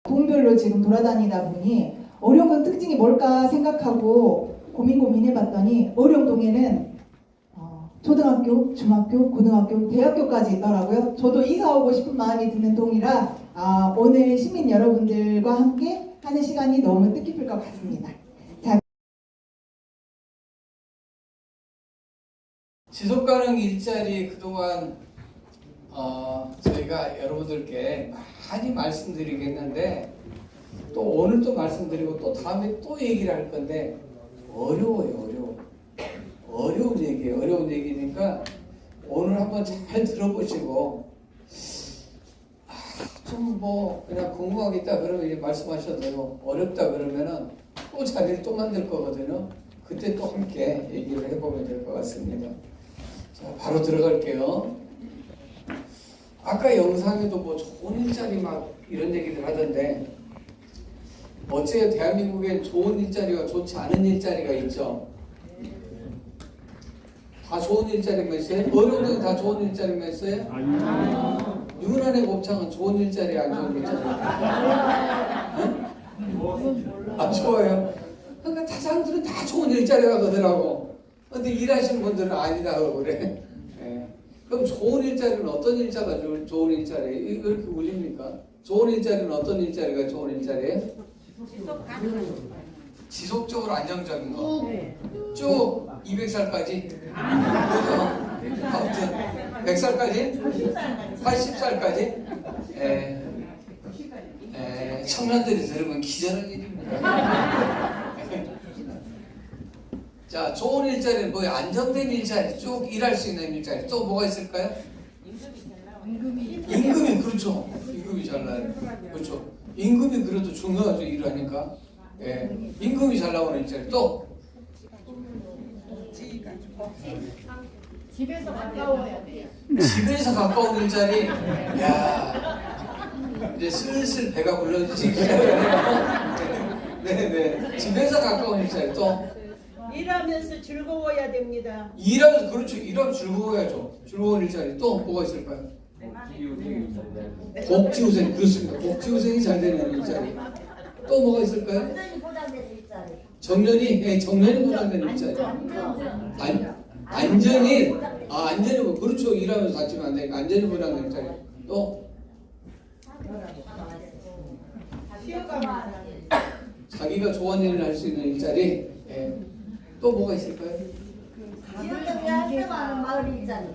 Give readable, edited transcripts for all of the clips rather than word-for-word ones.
동별로 지금 돌아다니다 보니 어룡동 특징이 뭘까 생각하고 고민해봤더니 어룡동에는 초등학교, 중학교, 고등학교, 대학교까지 있더라고요. 저도 이사 오고 싶은 마음이 드는 동이라 오늘 시민 여러분들과 함께 하는 시간이 너무 뜻깊을 것 같습니다. 자, 지속가능 일자리 그동안 저희가 여러분들께 많이 말씀드리겠는데 또 오늘 또 말씀드리고 또 다음에 또 얘기를 할 건데 어려워요. 어려운 얘기예요. 어려운 얘기니까 오늘 한번 잘 들어보시고 좀 뭐 그냥 궁금하겠다 그러면 이제 말씀하셔도 되고 어렵다 그러면은 또 자리를 또 만들 거거든요. 그때 또 함께 얘기를 해보면 될 것 같습니다. 자, 바로 들어갈게요. 아까 영상에도 뭐 좋은 일자리 막 이런 얘기들 하던데 어째요? 대한민국엔 좋은 일자리와 좋지 않은 일자리가 있죠. 다 좋은 일자리만 있어요? 어려운 다 좋은 일자리만 있어요? 유난의 곱창은 좋은 일자리 안 좋은 일자리? 안 좋아요. 그러니까 다 사람들은 다 좋은 일자리가 그러더라고. 근데 일하시는 분들은 아니다 고 그래. 네. 그럼 좋은 일자리는 어떤 일자가 좋은 일자리? 이렇게 울립니까? 좋은 일자리는 어떤 일자리가 좋은 일자리예요? 지속적으로 안정적인 거. 쭉 200살까지. 그죠? 아무튼 100살까지? 80살까지? 청년들이 들으면 기절할 일입니다. 자, 좋은 일자리는 뭐예요? 안정된 일자리, 쭉 일할 수 있는 일자리. 또 뭐가 있을까요? 임금이 그렇죠. 임금이 잘 나요. 그렇죠. 임금이 그래도 중요하죠. 일하니까. 예, 임금이 잘 나오는 일자리. 또 집에서 가까워야 돼요. 집에서 가까운 일자리. 야, 이제 슬슬 배가 불러지기 시작하네요. 네네. 집에서 가까운 일자리. 또 일하면서 즐거워야 됩니다. 일하면서 그렇죠. 일하면 즐거워야죠. 즐거운 일자리. 또 뭐가 있을까요? 복지후생. 그렇습니다. 복지후생이 잘 되는 일자리. 또 뭐가 있을까요? 정년이 보장되는 일자리. 안전이 안전이 그렇죠. 일하면서 다치면 안 되니까 안전이 보장되는 일자리. 또 자기가 좋아하는 일을 할 수 있는 일자리. 예. 또 뭐가 있을까요? 지역경제 활성화하는 마을 일자리.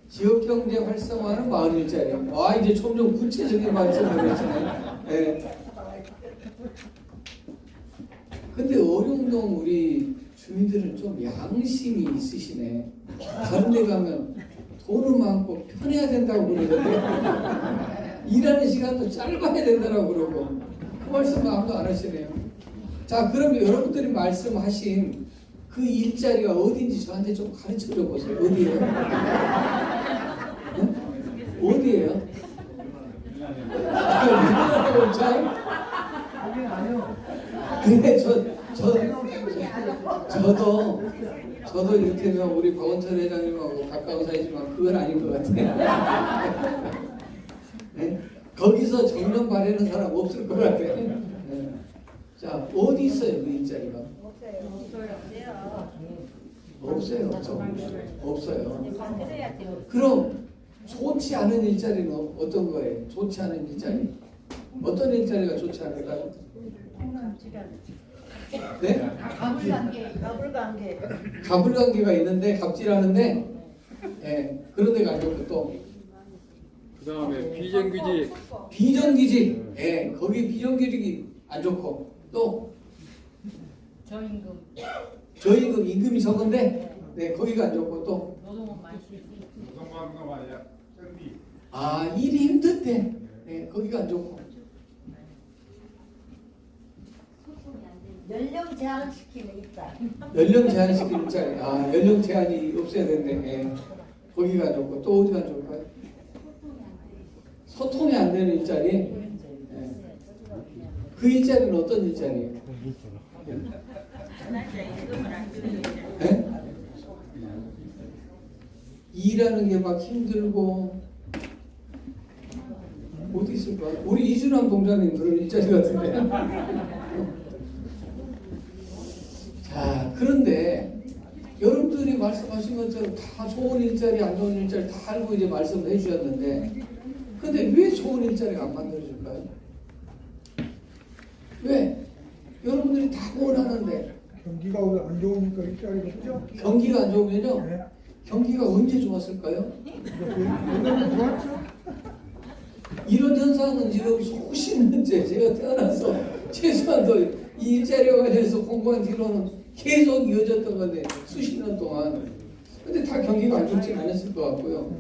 지역경제 활성화하는 마을 일자리. 와, 이제 점점 구체적인 말씀을 하시네요. 예. 근데 어룡동 우리 주민들은 좀 양심이 있으시네. 다른 데 가면 돈은 많고 편해야 된다고 그러는데 일하는 시간도 짧아야 된다고 그러고 그 말씀은 아무도 안 하시네요. 자, 그럼 여러분들이 말씀하신 그 일자리가 어딘지 저한테 좀 가르쳐 줘 보세요. 어디예요? 네? 어디예요? 근데 저도 이를테면 우리 박원철 회장님하고 가까운 사이지만 그건 아닌 것 같아요. 네? 거기서 정년 바라는 사람 없을 것 같아요. 네. 자, 어디 있어요 그 일자리가? 없어요. 없어요. 그럼 좋지 않은 일자리는 어떤 거예요? 좋지 않은 일자리. 어떤 일자리가 좋지 않을까요? 네? 가불관계가 있는데 갑질하는데 그런 데가 안 좋고 또 그 다음에 비정규직 거기 비정규직이 안 좋고 또 저임금 임금이 적은데 거기가 안 좋고 또 일이 힘든데 거기가 안 좋고 연령 제한을 시키는 일자리. 연령 제한시키는 일자리. 연령 제한이 없어야 되는데 거기가 안 좋고 또 어디가 안 좋을까요? 소통이 안 되는 일자리. 그 일자리는 어떤 일자리예요? 일하는 게 막 힘들고 어디 있을까? 우리 이준환 동자님 그런 일자리 같은데. 자, 그런데 여러분들이 말씀하신 것처럼 다 좋은 일자리, 안 좋은 일자리 다 알고 이제 말씀을 해주셨는데, 근데 왜 좋은 일자리가 안 만들어질까요? 왜? 여러분들이 다 원하는데 경기가 안 좋으니까 일자리가 없죠? 경기가 안 좋으면요, 네. 경기가 언제 좋았을까요? 예전에 좋았죠? 이런 현상은 지금 수십 년째 제가 태어나서 최소한 이 일자리와 관련해서 공부한 뒤로는 계속 이어졌던 건데 수십 년 동안. 근데 다 경기가 안 좋진 않았을 것 같고요.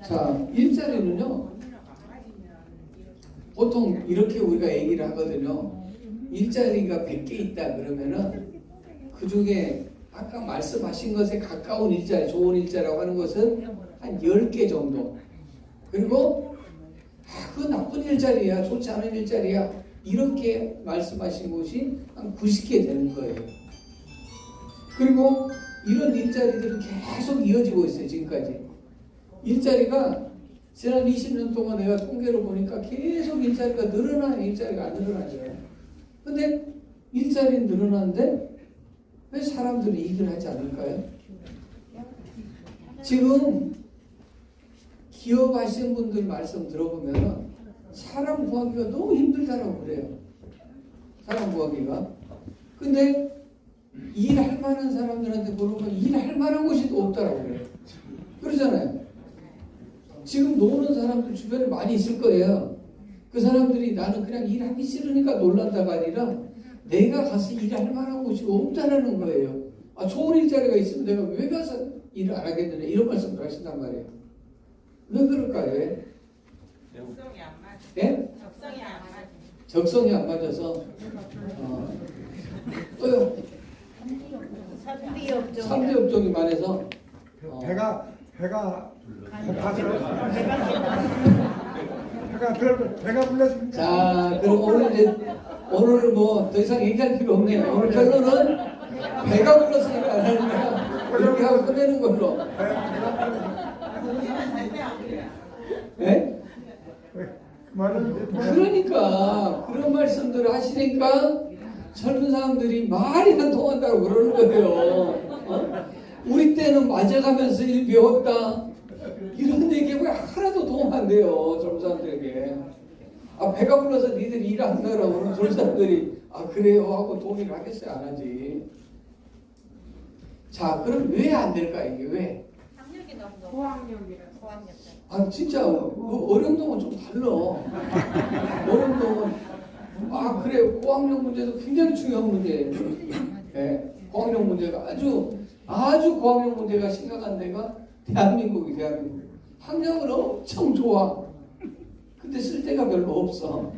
자, 일자리는요, 보통 이렇게 우리가 얘기를 하거든요. 일자리가 100개 있다 그러면은 그 중에 아까 말씀하신 것에 가까운 일자리, 좋은 일자리라고 하는 것은 한 10개 정도. 그리고 그건 나쁜 일자리야, 좋지 않은 일자리야, 이렇게 말씀하신 것이 한 90개 되는 거예요. 그리고 이런 일자리들은 계속 이어지고 있어요. 지금까지 일자리가 지난 20년 동안 내가 통계를 보니까 계속 일자리가 늘어나요. 일자리가 안 늘어나죠. 근데 일자리는 늘어나는데 왜 사람들이 일을 하지 않을까요? 지금 기업 하시는 분들 말씀 들어보면 사람 구하기가 너무 힘들다라고 그래요. 사람 구하기가. 근데 일할 만한 사람들한테 물어보면 일할 만한 곳이 또 없다라고 그래요. 그러잖아요. 지금 노는 사람들 주변에 많이 있을 거예요. 그 사람들이 나는 그냥 일하기 싫으니까 놀란다가 아니라 내가 가서 일할 만한 곳이 없다라는 거예요. 아, 좋은 일자리가 있으면 내가 왜 가서 일을 안 하겠느냐, 이런 말씀을 하신단 말이에요. 왜 그럴까요? 왜? 적성이 안 맞아. 예? 적성이 안 맞아. 적성이 안 맞아서. 또요. 3D 업종. 3대 업종이 많아서. 배가 고파서 배가 불렀습니다. 자, 그럼 오늘 뭐 더 이상 얘기할 필요 없네요. 오늘 결론은 배가 불렀으니까 안 하는 거야. 이렇게 하고 끝내는 걸로. 예? 그러니까 그런 말씀들을 하시니까 젊은 사람들이 말이 안 통한다고 그러는 거예요. 우리 때는 맞아가면서 일 배웠다, 이런 얘기가 하나도 도움 안 돼요. 젊은 사람들에게. 아, 배가 불러서 니들 일 안 하라고 그러면 젊은 사람들이 아, 그래요 하고 동의를 하겠어요? 안 하지. 자, 그럼 왜 안 될까, 이게 왜? 학력이 너무 높아. 고학력이라서. 고학력. 아, 진짜 어령동은 좀 달라. 어령동은 아, 그래요. 고학력 문제도 굉장히 중요한 문제예요. 네, 고학력 문제가 아주 고학력 문제가 심각한 데가 대한민국. 학력은 엄청 좋아. 근데 쓸 데가 별로 없어.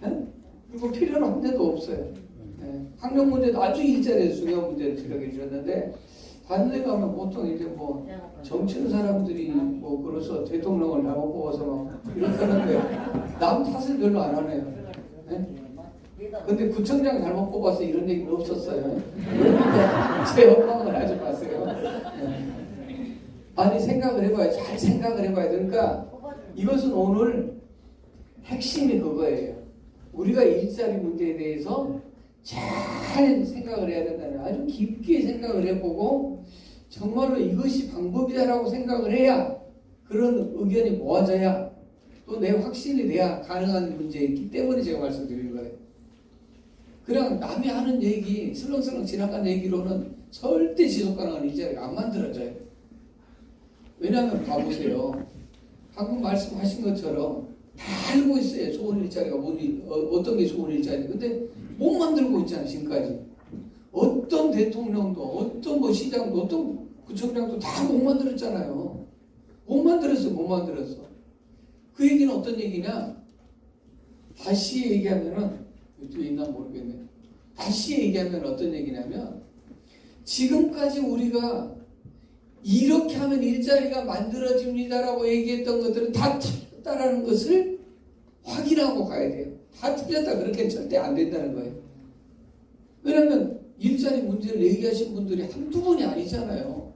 네? 그리고 필요로 한 데도 없어요. 네. 학력 문제도 아주 일자리에서 중요한 문제를 지적해 주셨는데, 다른 데 가면 보통 이제 뭐 정치는 사람들이 뭐 그래서 대통령을 잘못 뽑아서 막 이렇게 하는데 남 탓을 별로 안 하네요. 네? 근데 구청장 잘못 뽑아서 이런 얘기는 없었어요. 제 욕망을 하지 마세요. 네. 아니, 생각을 해봐요. 잘 생각을 해봐야 되니까 이것은 오늘 핵심이 그거예요. 우리가 일자리 문제에 대해서 잘 생각을 해야 된다는, 아주 깊게 생각을 해보고 정말로 이것이 방법이다라고 생각을 해야, 그런 의견이 모아져야 또 내 확신이 돼야 가능한 문제이기 때문에 제가 말씀드리는 거예요. 그냥 남이 하는 얘기, 슬렁슬렁 지나간 얘기로는 절대 지속 가능한 일자리가 안 만들어져요. 왜냐하면 봐보세요. 방금 말씀하신 것처럼 다 알고 있어요. 좋은 일자리가 어떤 게 좋은 일자리. 근데 못 만들고 있잖아요. 지금까지 어떤 대통령도, 어떤 뭐 시장도, 어떤 구청장도 다 못 만들었잖아요. 못 만들었어. 그 얘기는 어떤 얘기냐? 다시 얘기하면은, 이쪽에 있나 모르겠네. 다시 얘기하면 어떤 얘기냐면, 지금까지 우리가 이렇게 하면 일자리가 만들어집니다라고 얘기했던 것들은 다 틀렸다라는 것을 확인하고 가야 돼요. 다 틀렸다, 그렇게 절대 안 된다는 거예요. 왜냐하면 일자리 문제를 얘기하신 분들이 한두 분이 아니잖아요.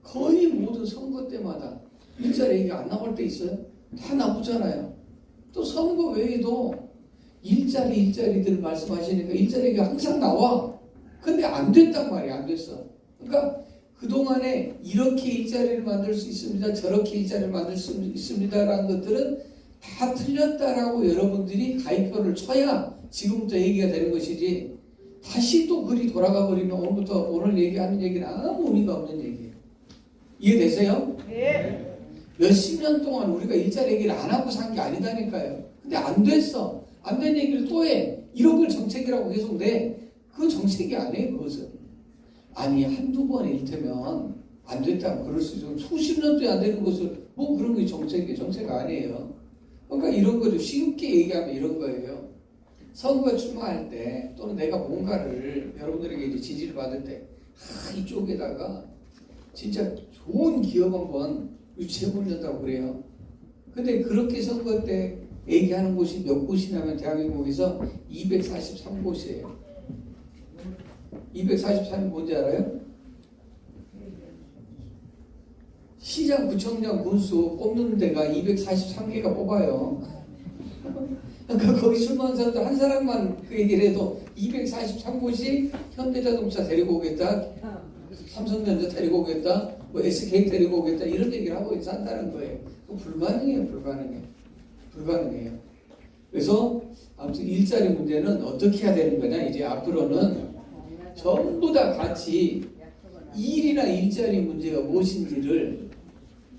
거의 모든 선거 때마다 일자리 얘기가 안 나올 때 있어요? 다 나오잖아요. 또 선거 외에도 일자리들 말씀하시니까 일자리가 항상 나와. 근데 안 됐단 말이야. 안 됐어. 그러니까 그동안에 이렇게 일자리를 만들 수 있습니다. 저렇게 일자리를 만들 수 있습니다라는 것들은 다 틀렸다라고 여러분들이 가입표를 쳐야 지금부터 얘기가 되는 것이지, 다시 또 글이 돌아가 버리면 오늘부터 오늘 얘기하는 얘기는 아무 의미가 없는 얘기예요. 이해되세요? 네. 몇십 년 동안 우리가 일자리 얘기를 안 하고 산 게 아니다니까요. 근데 안 됐어. 안 된 얘기를 또 해. 이런 걸 정책이라고 계속 내. 그건 정책이 아니에요. 그것은. 아니 한두 번 일테면 안 됐다면 그럴 수 있어. 수십 년도 안 되는 것을 뭐 그런 게 정책이 정책 아니에요. 그러니까 이런 거를 쉽게 얘기하면 이런 거예요. 선거 출마할 때 또는 내가 뭔가를 여러분들에게 이제 지지를 받을 때 이쪽에다가 진짜 좋은 기업 한번 유치해 보려고 그래요. 근데 그렇게 선거 때 얘기하는 곳이 몇 곳이냐면 대한민국에서 243곳이에요. 243이 뭔지 알아요? 시장, 구청장, 군수 뽑는 데가 243개가 뽑아요. 그러니까 거기 출마한 사람도 한 사람만 그 얘기를 해도 243곳이 현대자동차 데리고 오겠다, 삼성전자 데리고 오겠다, 뭐 SK 데리고 오겠다 이런 얘기를 하고 산다는 거예요. 불가능해요. 불가능해요. 그래서 아무튼 일자리 문제는 어떻게 해야 되는 거냐, 이제 앞으로는 전부 다 같이 일이나 일자리 문제가 무엇인지를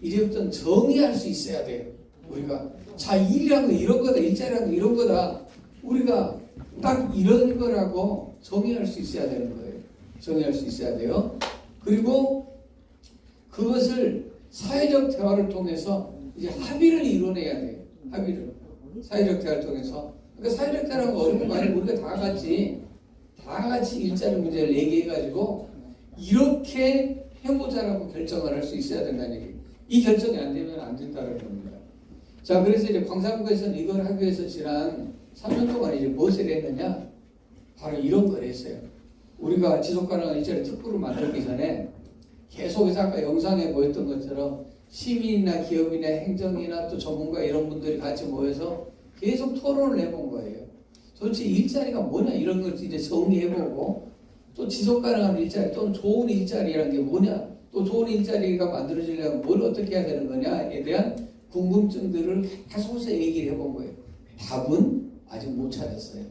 이제부터 정의할 수 있어야 돼요. 우리가 자, 일이란 건 이런 거다, 일자리란 건 이런 거다, 우리가 딱 이런 거라고 정의할 수 있어야 되는 거예요. 정의할 수 있어야 돼요. 그리고 그것을 사회적 대화를 통해서 이제 합의를 이뤄내야 돼요. 합의를 사회적 대화를 통해서. 그러니까 사회적 대화는 어려운 거 아니고 우리가 다 같이 일자리 문제를 얘기해가지고 이렇게 해보자라고 결정을 할 수 있어야 된다는 얘기예요. 이 결정이 안 되면 안 된다는 겁니다. 자, 그래서 이제 광산구에서는 이걸 하기 위해서 지난 3년 동안 이제 무엇을 했느냐? 바로 이런 걸 했어요. 우리가 지속가능한 일자리 특구를 만들기 전에 계속해서 아까 영상에 보였던 것처럼 시민이나 기업이나 행정이나 또 전문가 이런 분들이 같이 모여서 계속 토론을 해본 거예요. 도대체 일자리가 뭐냐 이런 걸 이제 정리해보고, 또 지속가능한 일자리 또는 좋은 일자리라는 게 뭐냐, 또 좋은 일자리가 만들어지려면 뭘 어떻게 해야 되는 거냐에 대한 궁금증들을 계속해서 얘기를 해본 거예요. 답은 아직 못 찾았어요.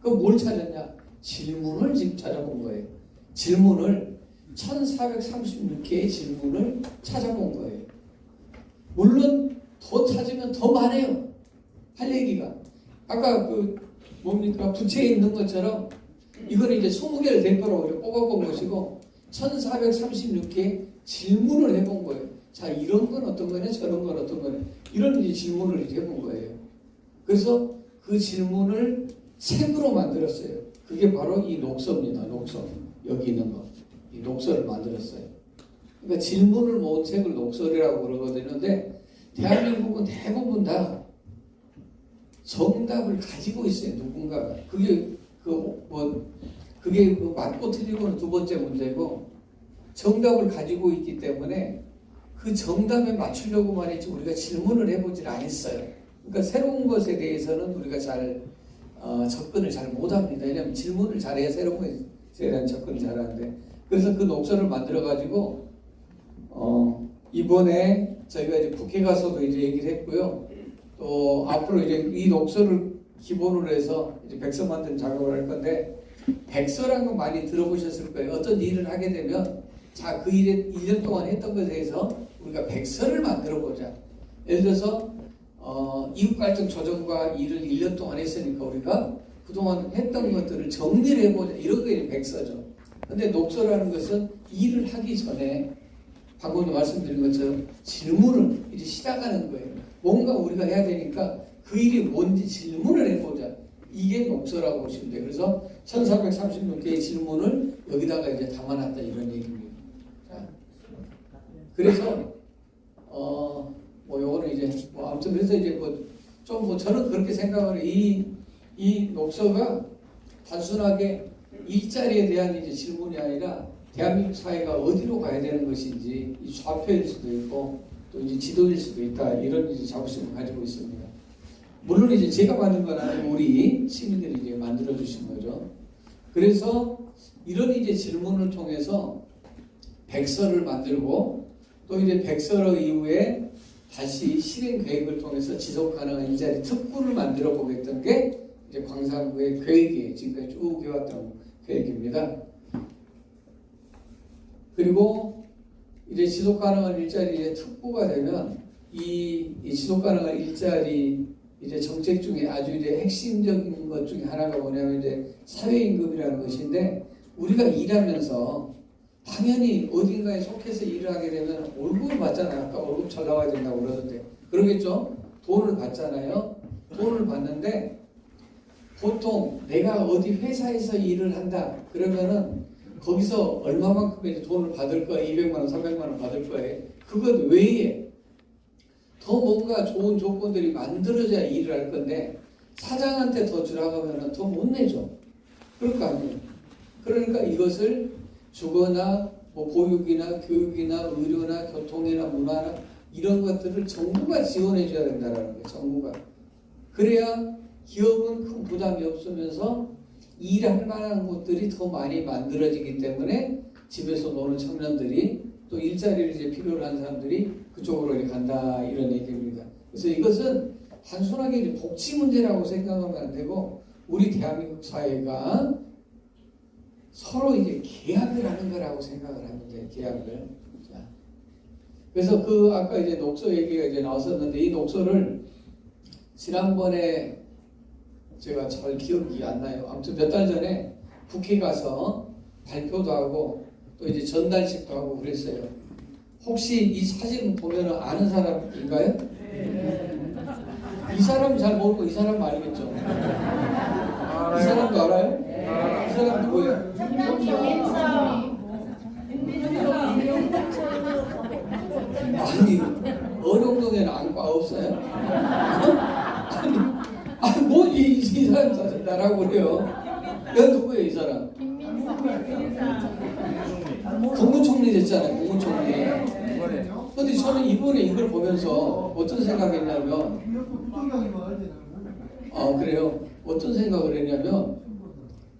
그럼 뭘 찾았냐? 질문을 지금 찾아본 거예요. 질문을 1436개의 질문을 찾아본 거예요. 물론 더 찾으면 더 많아요. 할 얘기가. 아까 그 뭡니까? 부채에 있는 것처럼 이건 이제 20개를 대표로 뽑아본 것이고 1436개 질문을 해본 거예요. 자, 이런 건 어떤 거냐, 저런 건 어떤 거냐, 이런 이제 질문을 이제 해본 거예요. 그래서 그 질문을 책으로 만들었어요. 그게 바로 이 녹서입니다. 녹서. 여기 있는 거. 이 녹서를 만들었어요. 그러니까 질문을 모은 책을 녹서라고 그러거든요. 근데 대한민국은 대부분 다 정답을 가지고 있어요. 누군가가. 그게 맞고 틀리고는 두 번째 문제고, 정답을 가지고 있기 때문에 그 정답에 맞추려고 말했지 우리가 질문을 해보질 않았어요. 그러니까 새로운 것에 대해서는 우리가 잘 접근을 잘 못합니다. 왜냐하면 질문을 잘해야 새로운 것에 대한 접근을 잘하는데, 그래서 그 녹서를 만들어 가지고 이번에 저희가 이제 국회 가서도 이제 얘기를 했고요. 또 앞으로 이제 이 녹서를 기본으로 해서 이제 백서 만드는 작업을 할 건데, 백서라는 거 많이 들어보셨을 거예요. 어떤 일을 하게 되면 자, 그 일에 1년 동안 했던 것에 대해서 우리가 백서를 만들어 보자. 예를 들어서 이웃 갈등 조정과 일을 1년 동안 했으니까 우리가 그동안 했던 것들을 정리를 해보자. 이런 게 백서죠. 근데 녹서라는 것은 일을 하기 전에 방금도 말씀드린 것처럼 질문을 이제 시작하는 거예요. 뭔가 우리가 해야 되니까 그 일이 뭔지 질문을 해보자. 이게 녹서라고 보시면 돼요. 그래서 1436개의 질문을 여기다가 이제 담아놨다 이런 얘기입니다. 자, 그래서 요거는 이제 아무튼 그래서 이제 저는 그렇게 생각을 해요. 이 녹서가 단순하게 일자리에 대한 이제 질문이 아니라 대한민국 사회가 어디로 가야 되는 것인지 이 좌표일 수도 있고 또 이제 지도일 수도 있다, 이런 이제 자부심을 가지고 있습니다. 물론 이제 제가 만든 건 아니고 우리 시민들이 이제 만들어 주신 거죠. 그래서 이런 이제 질문을 통해서 백서를 만들고 또 이제 백서 이후에 다시 실행 계획을 통해서 지속 가능한 일자리 특구를 만들어 보겠던 게 이제 광산구의 계획이 지금까지 쭉 해왔던 계획입니다. 그리고 이제 지속 가능한 일자리의 특구가 되면 이 지속 가능한 일자리 이제 정책 중에 아주 이제 핵심적인 것 중에 하나가 뭐냐면 이제 사회임금이라는 것인데 우리가 일하면서 당연히 어딘가에 속해서 일을 하게 되면 월급을 받잖아요. 아까 월급 잘 나와야 된다고 그러던데 그러겠죠? 돈을 받잖아요. 돈을 받는데 보통 내가 어디 회사에서 일을 한다 그러면은 거기서 얼마만큼의 돈을 받을 거야? 200만 원, 300만 원 받을 거예요. 그것 외에 더 뭔가 좋은 조건들이 만들어져야 일을 할 건데 사장한테 더 주라고 하면 더 못 내죠. 그럴 거 아니에요. 그러니까 이것을 주거나 뭐 보육이나 교육이나 의료나 교통이나 문화나 이런 것들을 정부가 지원해 줘야 된다는 거예요. 정부가. 그래야 기업은 큰 부담이 없으면서 일할 만한 곳들이 더 많이 만들어지기 때문에 집에서 노는 청년들이 또 일자리를 이제 필요로 하는 사람들이 그쪽으로 이렇게 간다 이런 얘기입니다. 그래서 이것은 단순하게 이제 복지 문제라고 생각하면 안 되고 우리 대한민국 사회가 서로 이제 계약을 하는 거라고 생각을 하면 돼요. 계약을. 자, 그래서 그 아까 이제 녹서 얘기가 이제 나왔었는데 이 녹서를 지난번에 제가 잘 기억이 안 나요. 아무튼 몇 달 전에 국회 가서 발표도 하고 또 이제 전달식도 하고 그랬어요. 혹시 이 사진 보면 아는 사람인가요? 이 사람 잘 모르고 이 사람 알겠죠? 이 사람도 알아요? 이 사람 누구예요? 아니 어룡동에는 안과 없어요? 아니 뭐이 사람 나라고 그래요? 얘 누구예요 이 사람? 국무총리 됐잖아요. 국무총리. 근데 저는 이번에 이걸 보면서 어떤 생각했냐면 그래요. 어떤 생각을 했냐면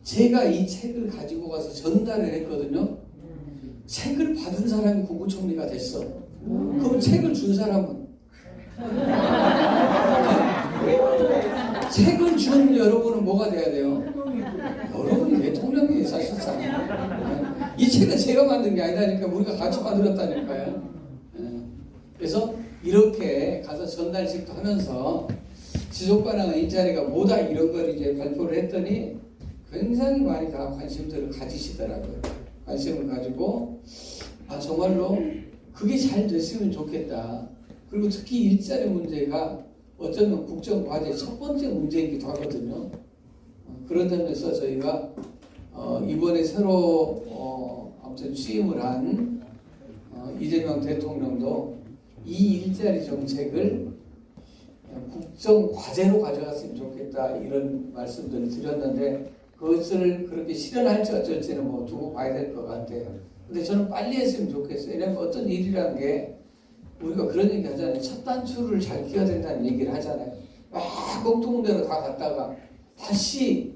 제가 이 책을 가지고 가서 전달을 했거든요. 책을 받은 사람이 국무총리가 됐어. 그럼 책을 준 사람은? 책을 준 여러분은 뭐가 돼야 돼요? 여러분이 대통령이에요 사실상. 이 책은 제가 만든 게 아니다니까 우리가 같이 만들었다니까요. 그래서 이렇게 가서 전달식도 하면서 지속가능한 일자리가 뭐다 이런 걸 이제 발표를 했더니 굉장히 많이 다 관심들을 가지시더라고요. 관심을 가지고 정말로 그게 잘 됐으면 좋겠다. 그리고 특히 일자리 문제가 어쩌면 국정과제 첫 번째 문제이기도 하거든요. 그런 점에서 저희가 이번에 새로 아무튼 취임을 한 이재명 대통령도 이 일자리 정책을 국정과제로 가져갔으면 좋겠다 이런 말씀들을 드렸는데 그것을 그렇게 실현할지 어쩔지는 뭐 두고 봐야 될 것 같아요. 근데 저는 빨리 했으면 좋겠어요. 왜냐하면 어떤 일이라는 게 우리가 그런 얘기 하잖아요. 첫 단추를 잘 끼워야 된다는 얘기를 하잖아요. 막 엉뚱대로 다 갔다가 다시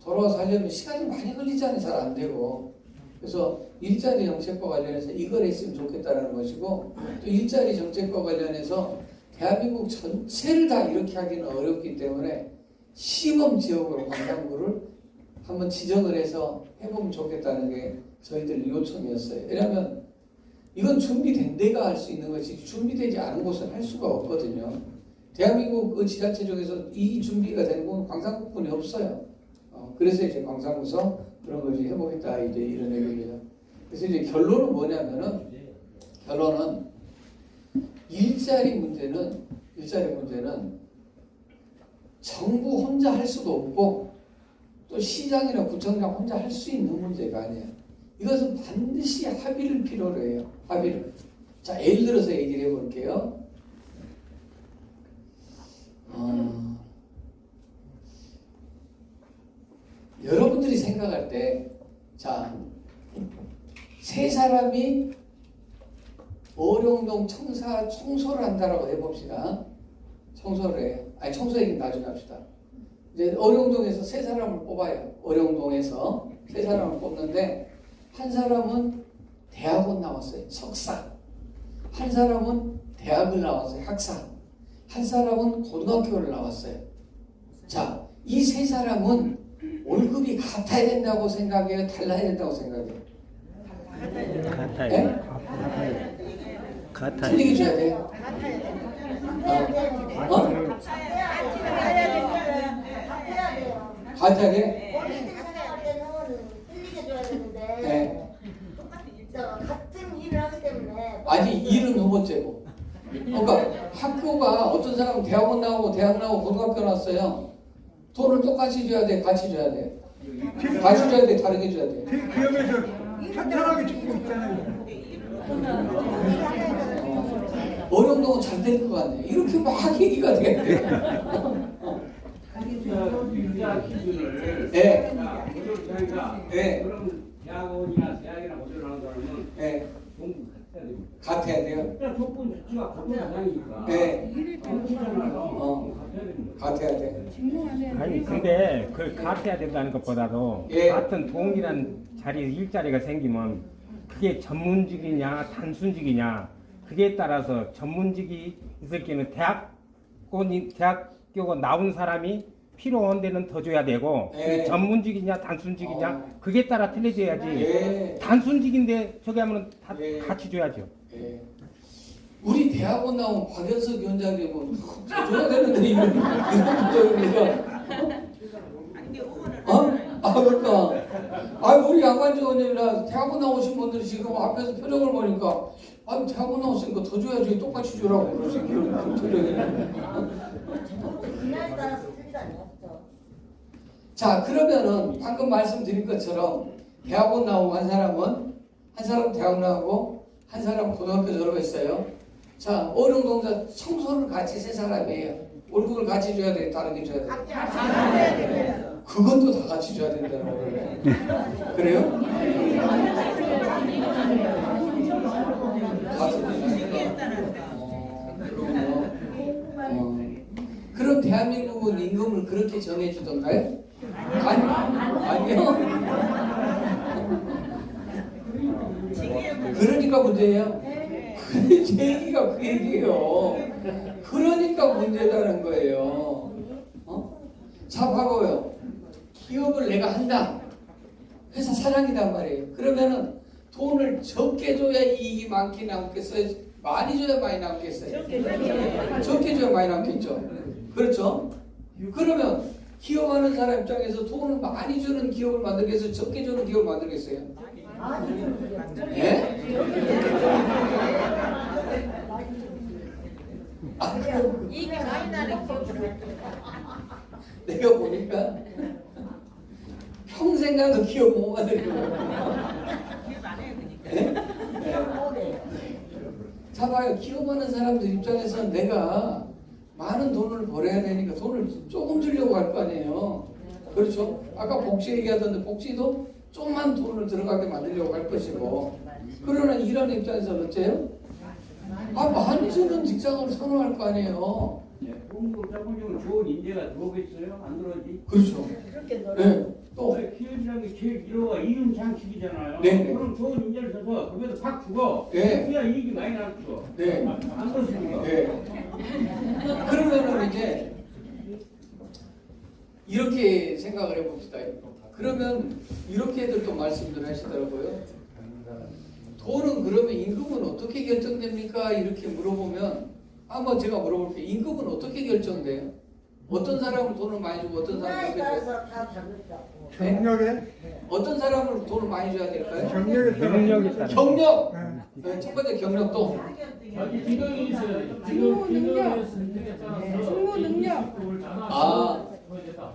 돌아와서 하려면 시간이 많이 걸리잖아요. 잘 안 되고. 그래서 일자리 정책과 관련해서 이걸 했으면 좋겠다는 것이고 또 일자리 정책과 관련해서 대한민국 전체를 다 이렇게 하기는 어렵기 때문에 시범 지역으로 광산구를 한번 지정을 해서 해보면 좋겠다는 게 저희들 요청이었어요. 왜냐하면 이건 준비된 데가 할 수 있는 것이 준비되지 않은 곳은 할 수가 없거든요. 대한민국 그 지자체 중에서 이 준비가 된 곳은 광산구뿐이 없어요. 그래서 이제 광산구서 그런 걸 이제 해보겠다 이제 이런 얘기입니다. 그래서 이제 결론은 뭐냐면은 결론은 일자리 문제는 정부 혼자 할 수도 없고 또 시장이나 구청장 혼자 할 수 있는 문제가 아니에요. 이것은 반드시 합의를 필요로 해요. 합의를. 자, 예를 들어서 얘기를 해볼게요. 여러분들이 생각할 때, 자, 세 사람이 어룡동 청소를 한다라고 해봅시다. 청소를 해요. 아니 청소 얘기 나중에 합시다. 이제 어룡동에서 세 사람을 뽑아요. 어룡동에서 세 사람을 뽑는데 한 사람은 대학원 나왔어요. 석사. 한 사람은 대학을 나왔어요. 학사. 한 사람은 고등학교를 나왔어요. 자, 이 세 사람은 월급이 같아야 된다고 생각해요? 달라야 된다고 생각해요? 같아요. 네? 같아요. 틀리게 줘야 돼요? 어? 같아야 돼? 어린이들 생활할 때는 틀리게 줘야 되는데 네. 같은 일을 하기 때문에 아니 일은 후보째고. 그러니까 학교가 어떤 사람은 대학원 나오고 대학 나오고 고등학교 나왔어요. 돈을 똑같이 줘야 돼, 같이 줘야 돼. 같이 줘야 돼, 다르게 줘야 돼. 기업에서 탄탄하게 지키고 있잖아요. 어려운 잘 될 것 같네. 이렇게 막 얘기가 되겠네. 유자 기준을 네. 저희가 네. 그럼 대학원이나 대학이나 고졸을 하는 사람은 네. 공부 같아야 됩니다. 같아야 돼요. 일단 조건 자체가 같은 과정이니까. 네. 같아야 됩니다. 같아야 돼. 아니 근데 그 같아야 된다는 것보다도 예. 같은 동일한 자리 일자리가 생기면 그게 전문직이냐 단순직이냐 그게 따라서 전문직이 있을 경우는 대학교가 나온 사람이 필요한 데는 더 줘야 되고 예. 그게 전문직이냐 단순직이냐 어. 그게 따라 틀려져야지. 예. 단순직인데 저기 하면 다 예. 같이 줘야죠. 예. 우리 대학원 나온 박연석 위원장님은 줘야 되는데 이런 기적이니까. 어? 아 그러니까. 아 우리 양관주 의원님이나 대학원 나오신 분들이 지금 앞에서 표정을 보니까 아 대학원 나왔으니까 더 줘야지 똑같이 주라고 그러지 그런 표정이. 분야에 따라서 틀리다니요. 자 그러면은 방금 말씀드린 것처럼 대학원 나오고 한 사람 대학 나오고 한 사람 고등학교 졸업했어요. 자 어룡동자 청소를 같이 세 사람이에요. 월급을 같이 줘야 돼, 다르게 줘야 돼. 그것도 다 같이 줘야 된다는 거예요. 그래요? 그럼 대한민국은 임금을 그렇게 정해주던가요? 아니요. 그러니까 문제예요. 제 얘기가 그 얘기예요. 그러니까 문제라는 거예요. 어? 자, 봐봐요. 기업을 내가 한다. 회사 사장이란 말이에요. 그러면은 돈을 적게 줘야 이익이 많게 남겠어요? 많이 줘야 많이 남겠어요? 적게 줘야 많이 남겠죠. 그렇죠? 그러면 기업하는 사람 입장에서 돈을 많이 주는 기업을 만들겠어요? 적게 주는 기업을 만들겠어요? 예? 이익이 많이 나는 기업을 내가 보니까 평생 가도 기업 못 만들 거예요. 기업 안 해요 그러니까. 자 봐요. 기업하는 사람들 입장에서는 내가 많은 돈을 벌어야 되니까 돈을 조금 주려고 할 거 아니에요. 그렇죠? 아까 복지 얘기하던데 복지도 조금만 돈을 들어가게 만들려고 할 것이고 그러나 일하는 입장에서는 어째요? 아 많이 주는 직장을 선호할 거 아니에요. 공부 자본적으로 좋은 인재가 들어오겠어요? 안 들어오지? 그렇죠. 네. 또 기업이라는 게 제일 필요가 이윤 장치이잖아요. 네. 그럼 좋은 인재를 써서 거기서 팍 주고 네. 그래야 이익이 많이 나죠. 네. 안 그렇습니까? 네. 그러면은 이제 이렇게 생각을 해봅시다. 그러면 이렇게들 또 말씀들 하시더라고요. 돈은 그러면 임금은 어떻게 결정됩니까? 이렇게 물어보면 아마 제가 물어볼게요. 임금은 어떻게 결정돼요? 어떤 사람은 돈을 많이 주고 어떤 사람은 분야에 적게 줘요? 따라서 다 다르다고. 경력에 어떤 사람은 돈을 많이 줘야 될까요? 경력에 따라 능력에 따라. 경력! 네. 네, 첫 번째 경력도 아니 기능이 있어요. 직무 능력. 직무 능력. 아,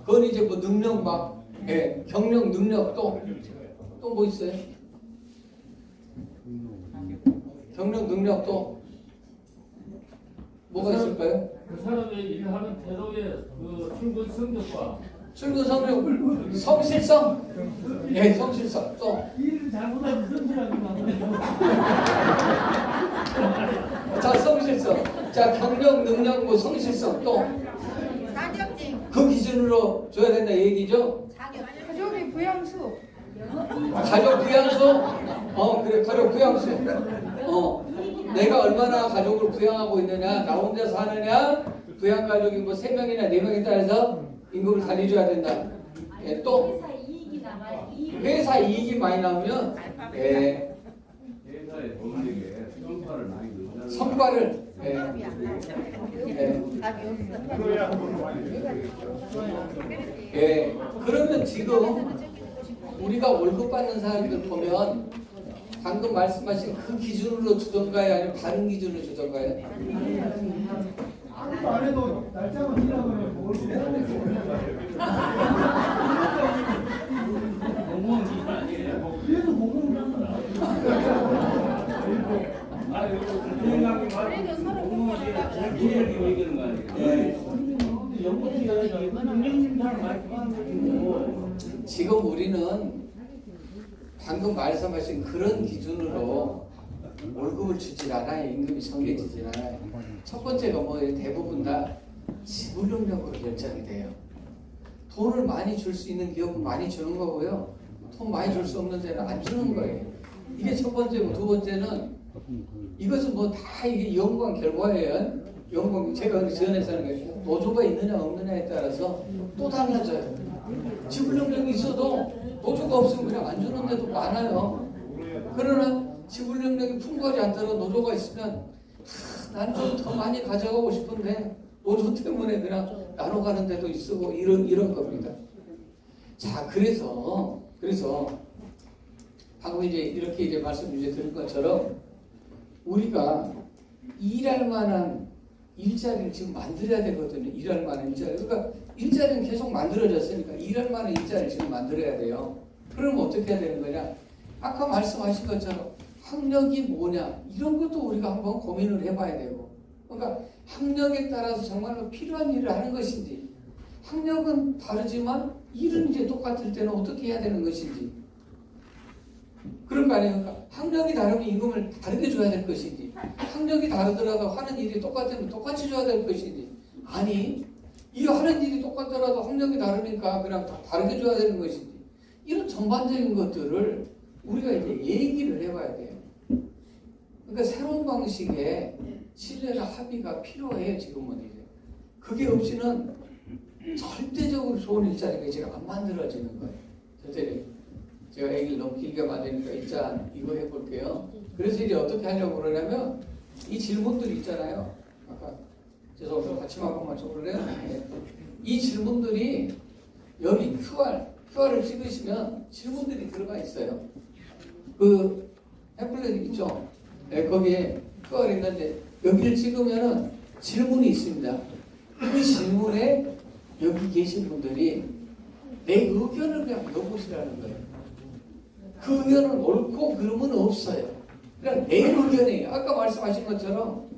그건 이제 뭐 능력 막 예, 경력 능력 또 뭐 있어요? 경력 능력 또 뭐가 있을까요? 그 사람의 일하는 태도의 그 출근 성적과 출근 성력, 성실성, 예, 성실성 또 일을 잘못하면 성실하게 자, 성실성. 자, 경력, 능력, 뭐 성실성 또 그 기준으로 줘야 된다 얘기죠? 가족의 부양수. 가족 부양수? 그래, 가족 부양수. 내가 얼마나 가족을 부양하고 있느냐, 나 혼자 사느냐, 부양가족이 뭐 3명이나 4명에 따라서 임금을 달리줘야 된다. 예, 또 회사 이익이 많이 나오면 예, 회사에 돈에게 성과를 많이 넣는다. 성과를 예, 예, 그러면 지금 우리가 월급 받는 사람들 보면 방금 말씀하신 그 기준으로 주던가요? 아니면 다른 기준으로 주던가요? 아무도 안 해도 날짜만 지나고 뭘 해야 돼. 공무원 기준 아니에요? 그래도 공무원 아니, 생각이 말고 공무원이 기준을 얘기하는 거 아니에요? 연구팀이 운영팀 잘 말씀하는 거지. 지금 우리는 방금 말씀하신 그런 기준으로 월급을 주질 않아요. 임금이 정해지질 않아요. 첫 번째가 뭐 대부분 다 지불 능력으로 결정이 돼요. 돈을 많이 줄 수 있는 기업은 많이 주는 거고요. 돈 많이 줄 수 없는 데는 안 주는 거예요. 이게 첫 번째고, 두 번째는 이것은 뭐 다 이게 연구한 결과예요. 연구 제가 지원해서 하는 게 노조가 있느냐 없느냐에 따라서 또 달라져요. 지불 능력이 있어도 노조가 없으면 그냥 안 주는 데도 많아요. 그러나 지불 능력이 풍부하지 않더라도 노조가 있으면 난 좀 더 많이 가져가고 싶은데 노조 때문에 그냥 나눠 가는 데도 있고 이런 겁니다. 자, 그래서 방금 이렇게 이제 말씀 드린 것처럼 우리가 일할 만한 일자리를 지금 만들어야 되거든요. 일할 만한 일자리. 그러니까 일자리는 계속 만들어졌으니까 일할 만한 일자리를 지금 만들어야 돼요. 그러면 어떻게 해야 되는 거냐? 아까 말씀하신 것처럼 학력이 뭐냐? 이런 것도 우리가 한번 고민을 해봐야 되고. 그러니까 학력에 따라서 정말로 필요한 일을 하는 것인지, 학력은 다르지만 일은 이제 똑같을 때는 어떻게 해야 되는 것인지, 그런 거 아니에요? 그러니까 학력이 다르면 임금을 다르게 줘야 될 것인지, 학력이 다르더라도 하는 일이 똑같으면 똑같이 줘야 될 것인지, 아니 이 하는 일이 똑같더라도 학력이 다르니까 그냥 다 다르게 줘야 되는 것인지, 이런 전반적인 것들을 우리가 이제 얘기를 해봐야 돼요. 그러니까 새로운 방식의 신뢰나 합의가 필요해요. 지금은 이제 그게 없이는 절대적으로 좋은 일자리가 지금 안 만들어지는 거예요. 절대. 제가 얘기를 너무 길게 만드니까 일단 이거 해볼게요. 그래서 이제 어떻게 하려고 그러냐면 이 질문들이 있잖아요. 아까 죄송합니다. 같이 한 번만 줘볼래요? 네. 이 질문들이 여기 QR을 찍으시면 질문들이 들어가 있어요. 그 템플릿 있죠? 네, 거기에 QR이 있는데 여기를 찍으면은 질문이 있습니다. 그 질문에 여기 계신 분들이 내 의견을 그냥 넣어보시라는 거예요. 그 의견은 옳고 그름은 없어요. 그냥 내 의견이에요. 아까 말씀하신 것처럼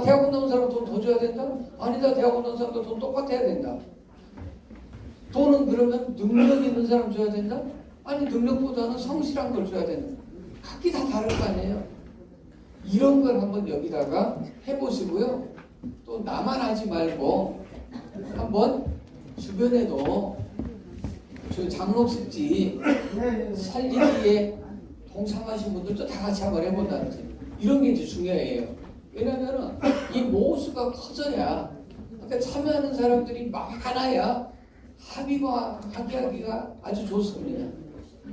대학원 나온 사람 돈 더 줘야 된다? 아니다. 대학원 나온 사람도 돈 똑같아야 된다. 돈은 그러면 능력 있는 사람 줘야 된다? 아니 능력보다는 성실한 걸 줘야 된다. 각기 다 다를 거 아니에요. 이런 걸 한번 여기다가 해보시고요. 또 나만 하지 말고 한번 주변에도 저 장롱습지 살리기에 동참하신 분들도 다 같이 한번 해본다든지 이런 게 이제 중요해요. 왜냐면은 이 모수가 커져야, 그러니까 참여하는 사람들이 많아야 합의하기가 아주 좋습니다.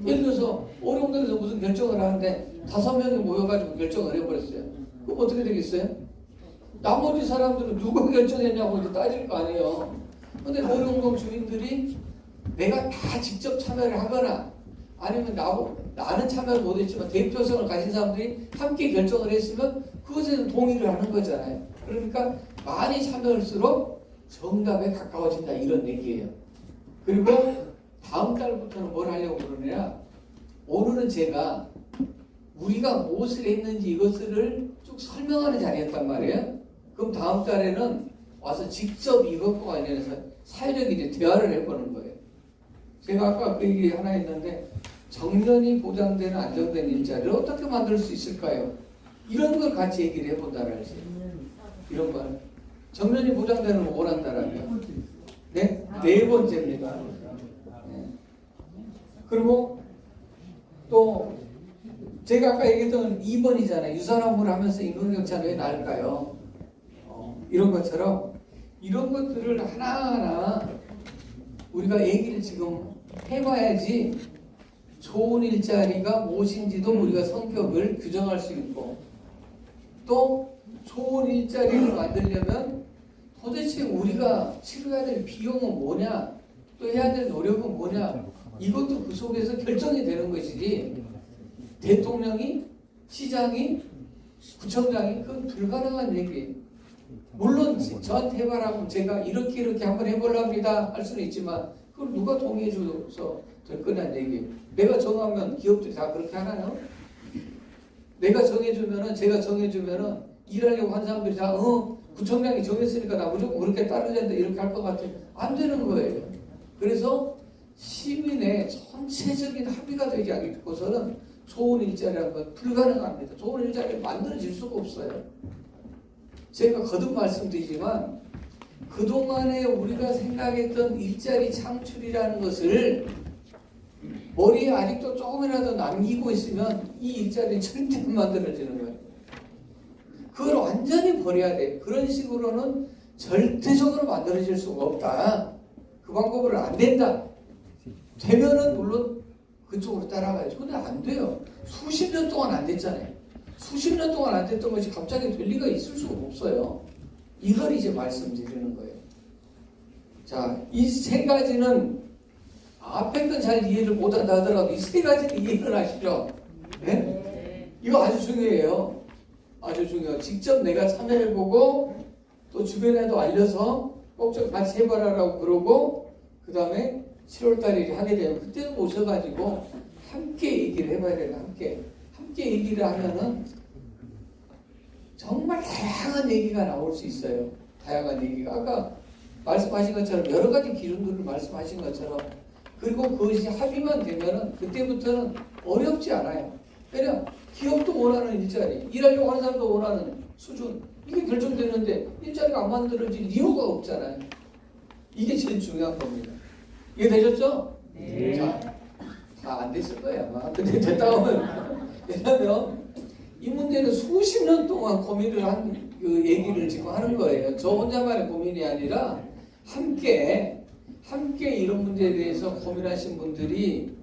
예를 들어서 오룡동에서 무슨 결정을 하는데 5명이 모여가지고 결정을 해버렸어요. 그럼 어떻게 되겠어요? 나머지 사람들은 누가 결정했냐고 이제 따질 거 아니에요. 근데 오룡동 주민들이 내가 다 직접 참여를 하거나 아니면 나는 참여를 못했지만 대표성을 가진 사람들이 함께 결정을 했으면 그것에는 동의를 하는 거잖아요. 그러니까 많이 참여할수록 정답에 가까워진다 이런 얘기예요. 그리고 다음 달부터는 뭘 하려고 그러느냐, 오늘은 제가 우리가 무엇을 했는지 이것을 쭉 설명하는 자리였단 말이에요. 그럼 다음 달에는 와서 직접 이것과 관련해서 사회적 이제 대화를 해보는 거예요. 제가 아까 그 얘기 하나 했는데 정년이 보장되는 안정된 일자리를 어떻게 만들 수 있을까요? 이런 걸 같이 얘기를 해본다는 거지. 이런 걸 정년이 보장되는 걸 원한다라면, 네? 네 번째입니다. 예. 그리고 또 제가 아까 얘기했던 2번이잖아요. 유산업무를 하면서 임금격차는 왜 날까요? 이런 것처럼 이런 것들을 하나하나 우리가 얘기를 지금 해봐야지 좋은 일자리가 무엇인지도 우리가 성격을 규정할 수 있고 또 좋은 일자리를 만들려면 도대체 우리가 치러야 될 비용은 뭐냐 또 해야 될 노력은 뭐냐 이것도 그 속에서 결정이 되는 것이지 대통령이 시장이 구청장이 그건 불가능한 얘기예요. 물론 저한테 해봐라고 제가 이렇게 한번 해보랍니다 할 수는 있지만 그걸 누가 동의해 줘서 될 거냐는 얘기예요. 내가 정하면 기업들이 다 그렇게 하나요? 내가 정해주면은 제가 정해주면은 일하려고 한 사람들이 다 구청장이 정했으니까 나 무조건 그렇게 따르려는데 이렇게 할 것 같아. 안 되는 거예요. 그래서 시민의 전체적인 합의가 되지 않고서는 좋은 일자리라는 건 불가능합니다. 좋은 일자리를 만들어질 수가 없어요. 제가 거듭 말씀드리지만 그동안에 우리가 생각했던 일자리 창출이라는 것을 머리에 아직도 조금이라도 남기고 있으면 이 일자리는 절대 안 만들어지는 거예요. 그걸 완전히 버려야 돼. 그런 식으로는 절대적으로 만들어질 수가 없다. 그 방법으로 안 된다. 되면은 물론 그쪽으로 따라가야죠. 근데 안 돼요. 수십 년 동안 안 됐잖아요. 수십 년 동안 안 됐던 것이 갑자기 될 리가 있을 수가 없어요. 이걸 이제 말씀드리는 거예요. 자, 이 세 가지는 앞에 건 잘 이해를 못한다 하더라도 이 세 가지는 이해를 하시죠? 네? 이거 아주 중요해요. 아주 중요해요. 직접 내가 참여해보고 또 주변에도 알려서 꼭 좀 같이 해봐라라고 그러고 그 다음에 7월달에 하게 되면 그때도 모셔가지고 함께 얘기를 해봐야 돼요. 함께 얘기를 하면은 정말 다양한 얘기가 나올 수 있어요. 다양한 얘기가 아까 말씀하신 것처럼 여러 가지 기준들을 말씀하신 것처럼 그리고 그것이 합의만 되면은 그때부터는 어렵지 않아요. 왜냐 기업도 원하는 일자리, 일하려고 하는 사람도 원하는 수준 이게 결정되는데 일자리가 안 만들어질 이유가 없잖아요. 이게 제일 중요한 겁니다. 이해 되셨죠? 네. 자, 다 안 됐을 거예요 아마. 근데 됐다 하면 왜냐면 이 문제는 수십 년 동안 고민을 한 그 얘기를 지금 하는 거예요. 저 혼자만의 고민이 아니라 함께 이런 문제에 대해서 고민하신 분들이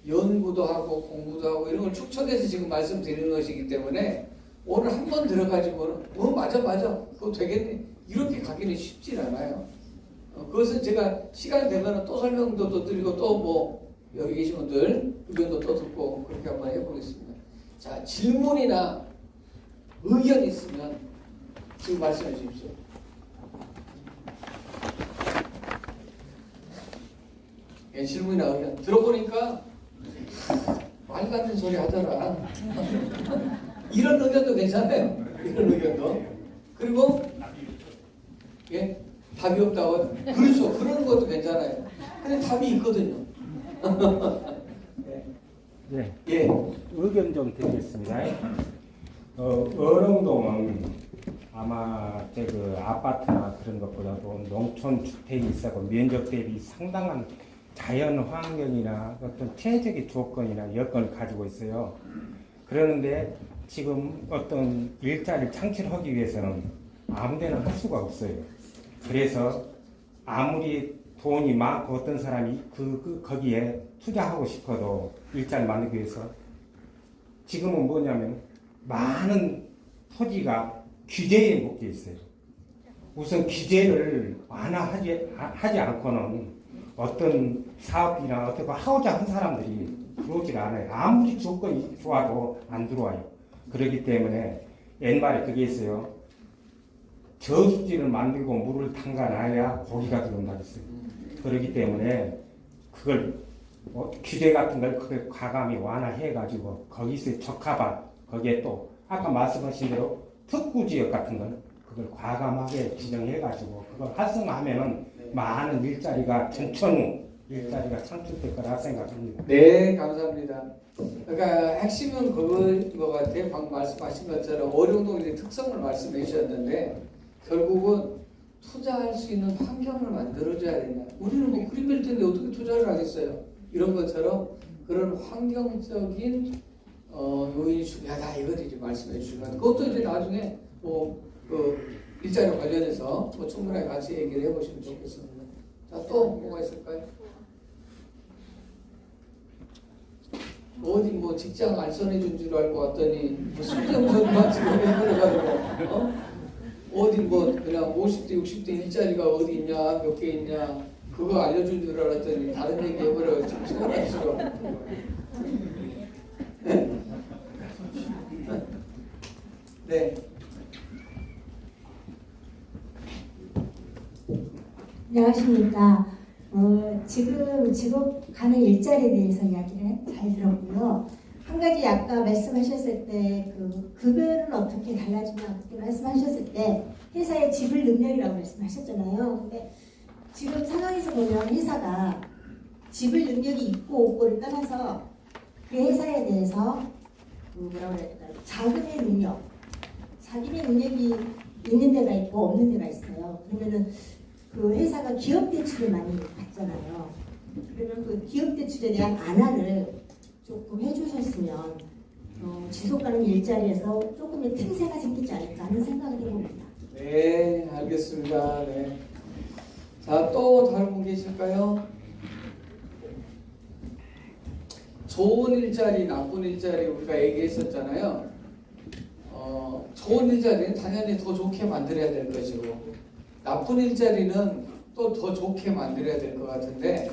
연구도 하고 공부도 하고 이런 걸 축적해서 지금 말씀드리는 것이기 때문에 오늘 한 번 들어가지고는 맞아 그거 되겠네 이렇게 가기는 쉽지 않아요. 그것은 제가 시간 되면 또 설명도 또 드리고 또 뭐 여기 계신 분들 의견도 또 듣고 그렇게 한번 해보겠습니다. 자, 질문이나 의견 있으면 지금 말씀해 주십시오. 예, 질문이나 의견 들어보니까 말 같은 소리 하더라. 이런 의견도 괜찮아요. 이런 의견도. 그리고 예, 답이 없다고. 그렇죠. 그런 것도 괜찮아요. 근데 답이 있거든요. 네. 예. 의견 좀 드리겠습니다. 어릉동은 아마 그 아파트나 그런 것보다도 농촌 주택이 있어서 면적 대비 상당한 자연 환경이나 어떤 체적인 조건이나 여건을 가지고 있어요. 그러는데 지금 어떤 일자리를 창출하기 위해서는 아무데나 할 수가 없어요. 그래서 아무리 돈이 많고 어떤 사람이 거기에 투자하고 싶어도 일자리 만들기 위해서 지금은 뭐냐면 많은 토지가 규제에 묶여 있어요. 우선 규제를 완화하지 않고는 어떤 사업이나 어떤 거 하고자 한 사람들이 들어오질 않아요. 아무리 조건이 좋아도 안 들어와요. 그렇기 때문에 옛말에 그게 있어요. 저수지를 만들고 물을 담가놔야 고기가 들어온다고 했어요. 그렇기 때문에 그걸 규제 같은 걸 그걸 과감히 완화해가지고 거기서 적합한 거기에 또 아까 말씀하신 대로 특구지역 같은 걸 그걸 과감하게 지정해가지고 그걸 활성화하면은 많은 일자리가 전천후 일자리가 창출될 거라 생각합니다. 네, 감사합니다. 그러니까 핵심은 그거인 것 같아요. 방금 말씀하신 것처럼 어룡동의 특성을 말씀해 주셨는데 결국은 투자할 수 있는 환경을 만들어줘야 된다. 우리는 뭐 그림 그릴 텐데 어떻게 투자를 하겠어요? 이런 것처럼 그런 환경적인 요인이 중요하다 이걸 이제 말씀해 주시고 그것도 이제 나중에 뭐그 일자리 관련해서 뭐 충분하게 같이 얘기를 해보시면 좋겠습니다. 자, 또 뭐가 있을까요? 어디 뭐 직장 알선해 준 줄 알고 왔더니 뭐 승정전만 지금 해버려가지고 어디 뭐 그냥 50대 60대 일자리가 어디 있냐 몇 개 있냐 그거 알려준 줄 알았더니 다른 얘기 해버려 지금 시간하시고 네. 안녕하십니까. 지금 직업 가는 일자리에 대해서 이야기를 잘 들었고요. 한 가지 아까 말씀하셨을 때 그 급여는 어떻게 달라지냐 그렇게 말씀하셨을 때 회사의 지불 능력이라고 말씀하셨잖아요. 근데 지금 상황에서 보면 회사가 지불 능력이 있고 없고를 떠나서 그 회사에 대해서 뭐라고 해야 될까요? 자금의 능력, 자금의 능력이 있는 데가 있고 없는 데가 있어요. 그러면은 그 회사가 기업 대출을 많이 받잖아요. 그러면 그 기업 대출에 대한 안화를 조금 해주셨으면 지속가능 일자리에서 조금의 틈새가 생기지 않을까 하는 생각을 해봅니다. 네, 알겠습니다. 네. 자, 또 다른 분 계실까요? 좋은 일자리, 나쁜 일자리 우리가 얘기했었잖아요. 좋은 일자리는 당연히 더 좋게 만들어야 될 것이고 나쁜 일자리는 또 더 좋게 만들어야 될 것 같은데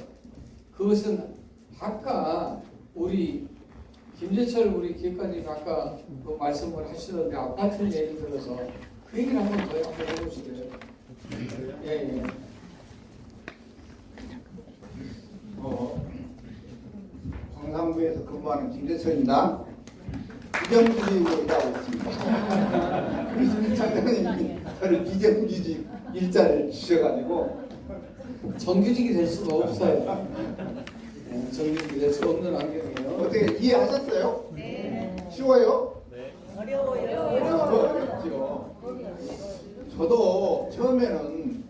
그것은 아까 우리 김재철 우리 기획관님 아까 그 말씀을 하시던데 아파트 예를 들어서 그 얘기를 한번 더 한번 해보시겠어요? 예. 광산구에서 근무하는 김대철입니다. 비정규직으로 일하고 있습니다. 그래서 차장님이 저를 비정규직 일자리를 주셔가지고 정규직이 될 수가 없어요. 네, 정규직이 될 수 없는 환경이에요. 어떻게 이해하셨어요? 네. 쉬워요? 어려워요. 어렵죠. 저도 처음에는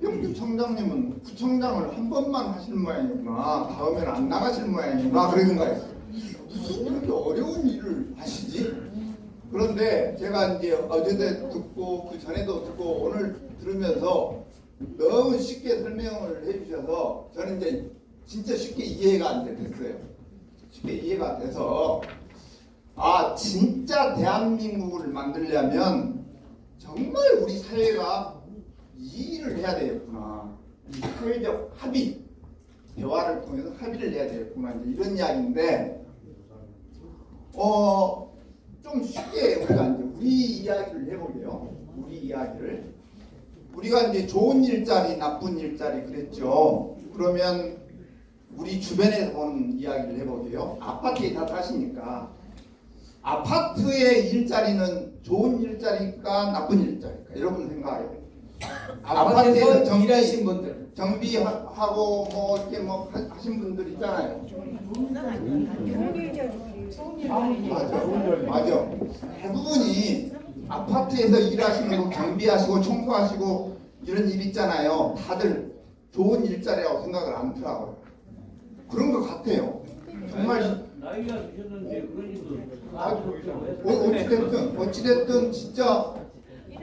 영주청장님은 구청장을 한 번만 하시는 모양이구나. 다음에는 안 나가실 모양이구나. 그런 생각했어요. 무슨 그렇게 어려운 일을 하시지? 그런데 제가 이제 어제도 듣고 그 전에도 듣고 오늘 들으면서 너무 쉽게 설명을 해주셔서 저는 이제 진짜 쉽게 이해가 됐어요. 쉽게 이해가 돼서 진짜 대한민국을 만들려면 정말 우리 사회가 이 일을 해야 되겠구나. 이 사회적 합의, 대화를 통해서 합의를 해야 되겠구나. 이제 이런 이야기인데, 좀 쉽게 우리가 이제 우리 이야기를 해보게요. 우리 이야기를. 우리가 이제 좋은 일자리, 나쁜 일자리 그랬죠. 그러면 우리 주변에서 보는 이야기를 해보게요. 아파트에 다 사시니까 아파트의 일자리는 좋은 일자리일까 나쁜 일자리일까 여러분 생각해요. 아파트에서 일하신 분들 정비하고 뭐 이렇게 뭐 하신 분들 있잖아요. 맞아. 대부분이 아파트에서 일하시는 거 경비하시고 청소하시고 이런 일 있잖아요. 다들 좋은 일자리라고 생각을 안 하더라고요. 그런 것 같아요. 정말 나이가 드셨는데 그런 일도 어찌됐든 진짜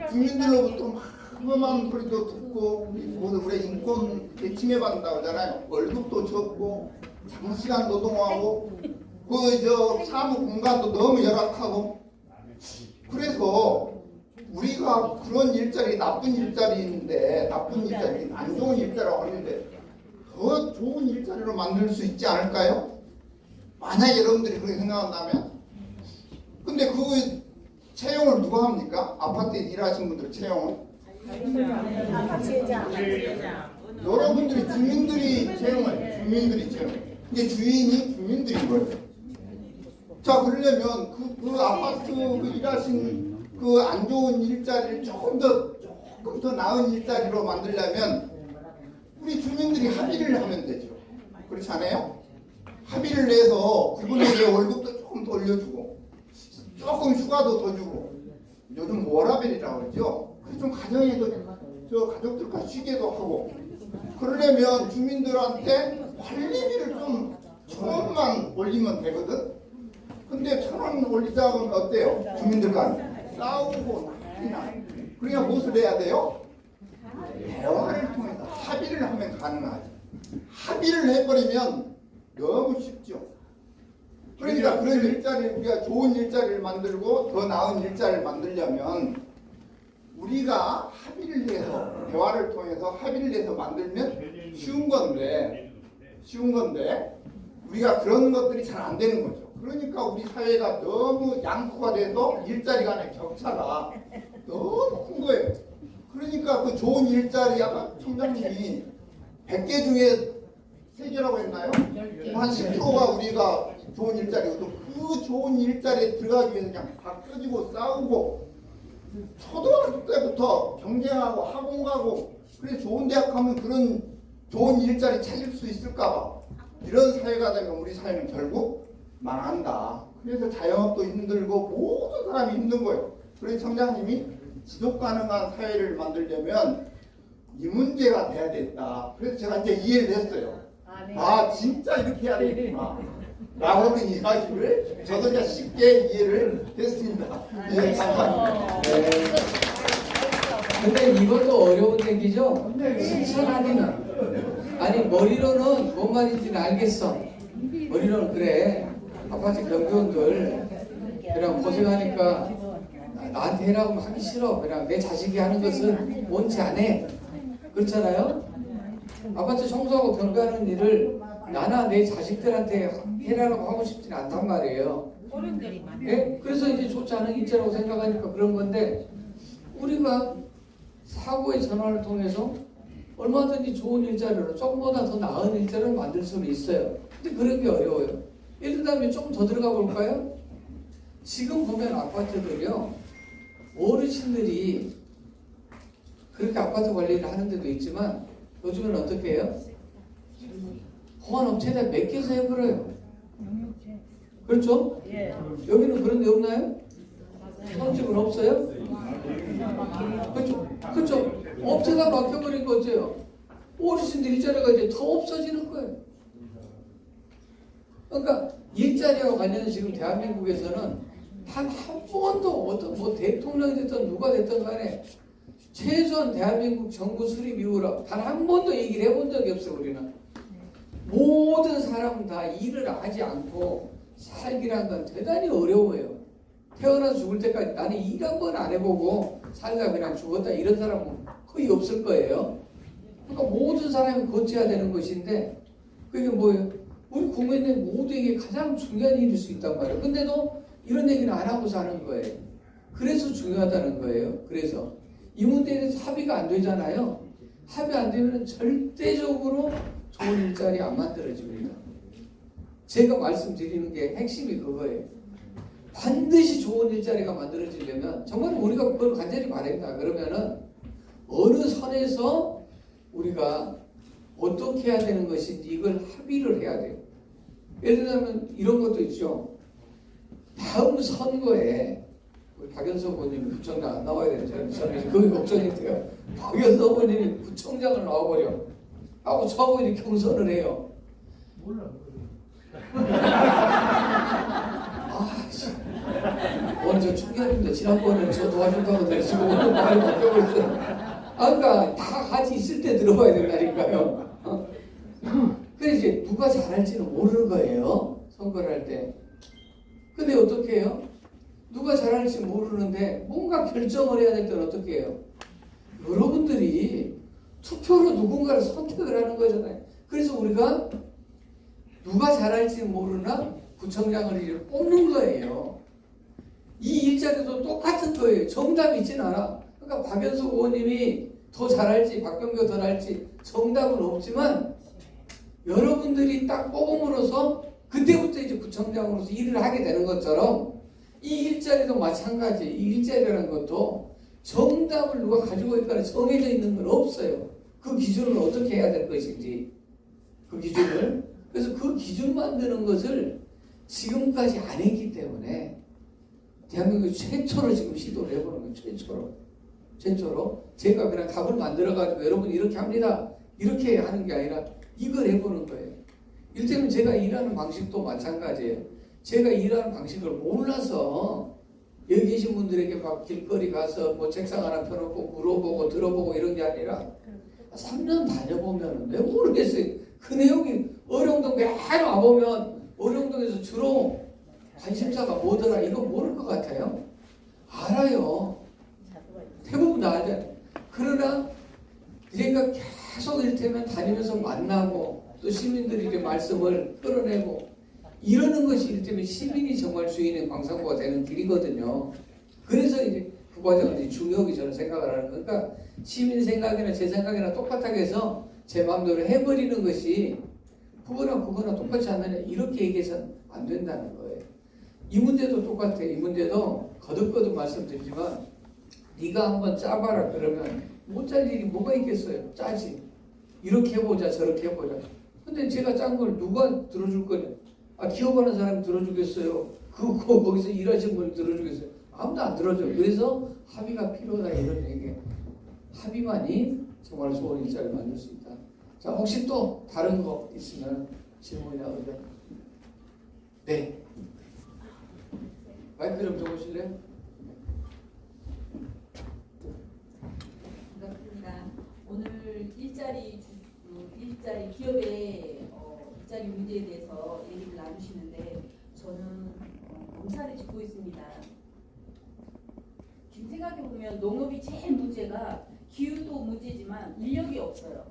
국민들로부터 험한 소리도 듣고 우리 인권 침해받는다고 하잖아요. 월급도 적고 장시간 노동하고 그 사무 공간도 너무 열악하고 그래서 우리가 그런 일자리 나쁜 일자리인데 나쁜 일자리 안 좋은 일자리라고 하는데 더 좋은 일자리로 만들 수 있지 않을까요? 만약에 여러분들이 그렇게 생각한다면 근데 그 채용을 누가 합니까? 아파트에 일하신 분들 채용을 여러분들이 주민들이 채용을 이게 주인이 주민들인 거예요. 자 그러려면 그 아파트 일하신 그 안 좋은 일자리를 조금 더 나은 일자리로 만들려면 우리 주민들이 합의를 하면 되죠. 그렇지 않아요? 합의를 내서 그분에게 월급도 조금 더 올려주고 조금 휴가도 더 주고 요즘 워라벨이라고 그러죠. 좀 가정에도 저 가족들과 쉬게도 하고 그러려면 주민들한테 관리비를 좀 1,000원만 올리면 되거든. 근데 1,000원 올리자 하면 어때요? 주민들과 싸우고 난리나. 그러니까 무엇을 해야 돼요? 대화를 통해서 합의를 하면 가능하죠. 합의를 해버리면 너무 쉽죠. 그러니까 그런 일자리, 우리가 좋은 일자리를 만들고 더 나은 일자리를 만들려면 우리가 합의를 해서 대화를 통해서 합의를 해서 만들면 쉬운 건데 우리가 그런 것들이 잘 안 되는 거죠. 그러니까 우리 사회가 너무 양극화가 돼서 일자리 간의 격차가 너무 큰 거예요. 그러니까 그 좋은 일자리 아까 총장님이 100개 중에 3개라고 했나요? 한 10%가 우리가 좋은 일자리고 그 좋은 일자리에 들어가기 위해서 그냥 바꿔지고 싸우고 초등학교 때부터 경쟁하고 학원 가고 그래서 좋은 대학 가면 그런 좋은 일자리 찾을 수 있을까봐 이런 사회가 되면 우리 사회는 결국 망한다. 그래서 자영업도 힘들고 모든 사람이 힘든 거예요. 그래서 청장님이 지속 가능한 사회를 만들려면 이 문제가 돼야 됐다. 그래서 제가 이제 이해를 했어요. 아 진짜 이렇게 해야 되겠구나 라고 하는 이야기를 저도 이제 쉽게 이해를 했습니다. 예, 감사합니다. 네. 근데 이것도 어려운 얘기죠? 실천하기는. 아니 머리로는 뭔 말인지는 알겠어. 머리로는 그래. 아파트 경비원들 그냥 고생하니까 나한테 해라고 하기 싫어. 그냥 내 자식이 하는 것은 원치 않아. 그렇잖아요? 아파트 청소하고 경비하는 일을 나나 내 자식들한테 해라고 하고 싶지는 않단 말이에요. 예? 그래서 이제 좋지 않은 일자라고 생각하니까 그런 건데 우리가 사고의 전환을 통해서 얼마든지 좋은 일자리로 조금보다 더 나은 일자리를 만들 수는 있어요. 근데 그런 게 어려워요. 예를 들면 조금 더 들어가 볼까요? 지금 보면 아파트들이요. 어르신들이 그렇게 아파트 관리를 하는 데도 있지만 요즘은 어떻게 해요? 호환업체에다 맡겨서 해버려요. 그렇죠? 여기는 그런 데 없나요? 서울집은 없어요? 그렇죠? 그렇죠? 업체가 막혀버린 거 어째요? 어르신들 일자리가 이제 더 없어지는 거예요. 그러니까 일자리와 관련해서 지금 대한민국에서는 단 한 번도 어떤 뭐 대통령이 됐든 누가 됐든 간에 최소한 대한민국 정부 수립 이후로 단 한 번도 얘기를 해본 적이 없어요. 우리는 모든 사람은 다 일을 하지 않고 살기란 건 대단히 어려워요. 태어나서 죽을 때까지 나는 일 한 번 안 해보고 살다 그냥 죽었다 이런 사람은 거의 없을 거예요. 그러니까 모든 사람이 거쳐야 되는 것인데 그게 뭐예요? 우리 국민들 모두에게 가장 중요한 일일 수 있단 말이에요. 근데도 이런 얘기는 안 하고 사는 거예요. 그래서 중요하다는 거예요. 그래서 이 문제에 대해서 합의가 안 되잖아요. 합의 안 되면 절대적으로 좋은 일자리 안 만들어집니다. 제가 말씀드리는 게 핵심이 그거예요. 반드시 좋은 일자리가 만들어지려면 정말 우리가 그걸 간절히 바랍니다. 그러면은 어느 선에서 우리가 어떻게 해야 되는 것인지 이걸 합의를 해야 돼요. 예를 들면 이런 것도 있죠. 다음 선거에 우리 박연석 의원님이 구청장 안 나와야 되는데 저는 그게 걱정이 돼요. 박연석 의원님이 구청장을 나와버려 하고 저하고 이렇게 경선을 해요. 몰라. 오늘 저 충격입니다. 지난번에 저 도와준다고 그러시고 오늘 말이 바뀌어버렸어요. 그러니까 다 같이 있을 때 들어봐야 된다니까요. 그래 이제 누가 잘할지는 모르는 거예요. 선거를 할 때. 근데 어떻게 해요? 누가 잘할지 모르는데 뭔가 결정을 해야 될 때는 어떻게 해요? 여러분들이 투표로 누군가를 선택을 하는 거잖아요. 그래서 우리가 누가 잘할지 모르나 구청장을 이제 뽑는 거예요. 이 일자리도 똑같은 거예요. 정답이 있진 않아. 그러니까 박연석 의원님이 더 잘할지 박병규가 더 잘할지 정답은 없지만 여러분들이 딱 뽑음으로써 그때부터 이제 구청장으로서 일을 하게 되는 것처럼 이 일자리도 마찬가지. 이 일자리라는 것도 정답을 누가 가지고 있거나 정해져 있는 건 없어요. 그 기준을 어떻게 해야 될 것인지 그 기준을. 그래서 그 기준 만드는 것을 지금까지 안 했기 때문에 대한민국 최초로 지금 시도를 해보는 거예요. 최초로 제가 그냥 답을 만들어가지고 여러분 이렇게 합니다. 이렇게 하는 게 아니라 이걸 해보는 거예요. 일테면 제가 일하는 방식도 마찬가지예요. 제가 일하는 방식을 몰라서 여기 계신 분들에게 막 길거리 가서 뭐 책상 하나 펴놓고 물어보고 들어보고 이런 게 아니라 3년 다녀보면 왜 모르겠어요. 그 내용이 어령동 매일 와보면 어령동에서 주로 관심사가 뭐더라 이거 모를 것 같아요. 알아요. 대부분 다 알잖아요. 그러나 그러니까 계속 이를테면 다니면서 만나고 또 시민들이 이렇게 말씀을 끌어내고 이러는 것이 이를테면 시민이 정말 주인의 광산구가 되는 길이거든요. 그래서 이제 그 과정은 중요하게 저는 생각을 하는 거니까 그러니까 시민 생각이나 제 생각이나 똑같하게 해서 제 마음대로 해버리는 것이 그거나 똑같지 않느냐 이렇게 얘기해서는 안 된다는 거예요. 이 문제도 똑같아요. 이 문제도 거듭거듭 말씀드리지만 네가 한번 짜봐라 그러면 못 짤 일이 뭐가 있겠어요. 짜지. 이렇게 해보자 저렇게 해보자. 근데 제가 짠 걸 누가 들어줄 거냐. 기업하는 사람이 들어주겠어요. 거기서 일하시는 분이 들어주겠어요. 아무도 안 들어줘요. 그래서 합의가 필요하다 이런 얘기예요. 합의만이 정말 좋은 일자리를 만들 수 있다. 자, 혹시 또 다른 거 있으면 질문이나 의견. 네. 마이크 좀 줘보실래요? 반갑습니다. 오늘 일자리 기업의 일자리 문제에 대해서 얘기를 나누시는데 저는 농사를 짓고 있습니다. 지금 생각해 보면 농업이 제일 문제가 기후도 문제지만 인력이 없어요.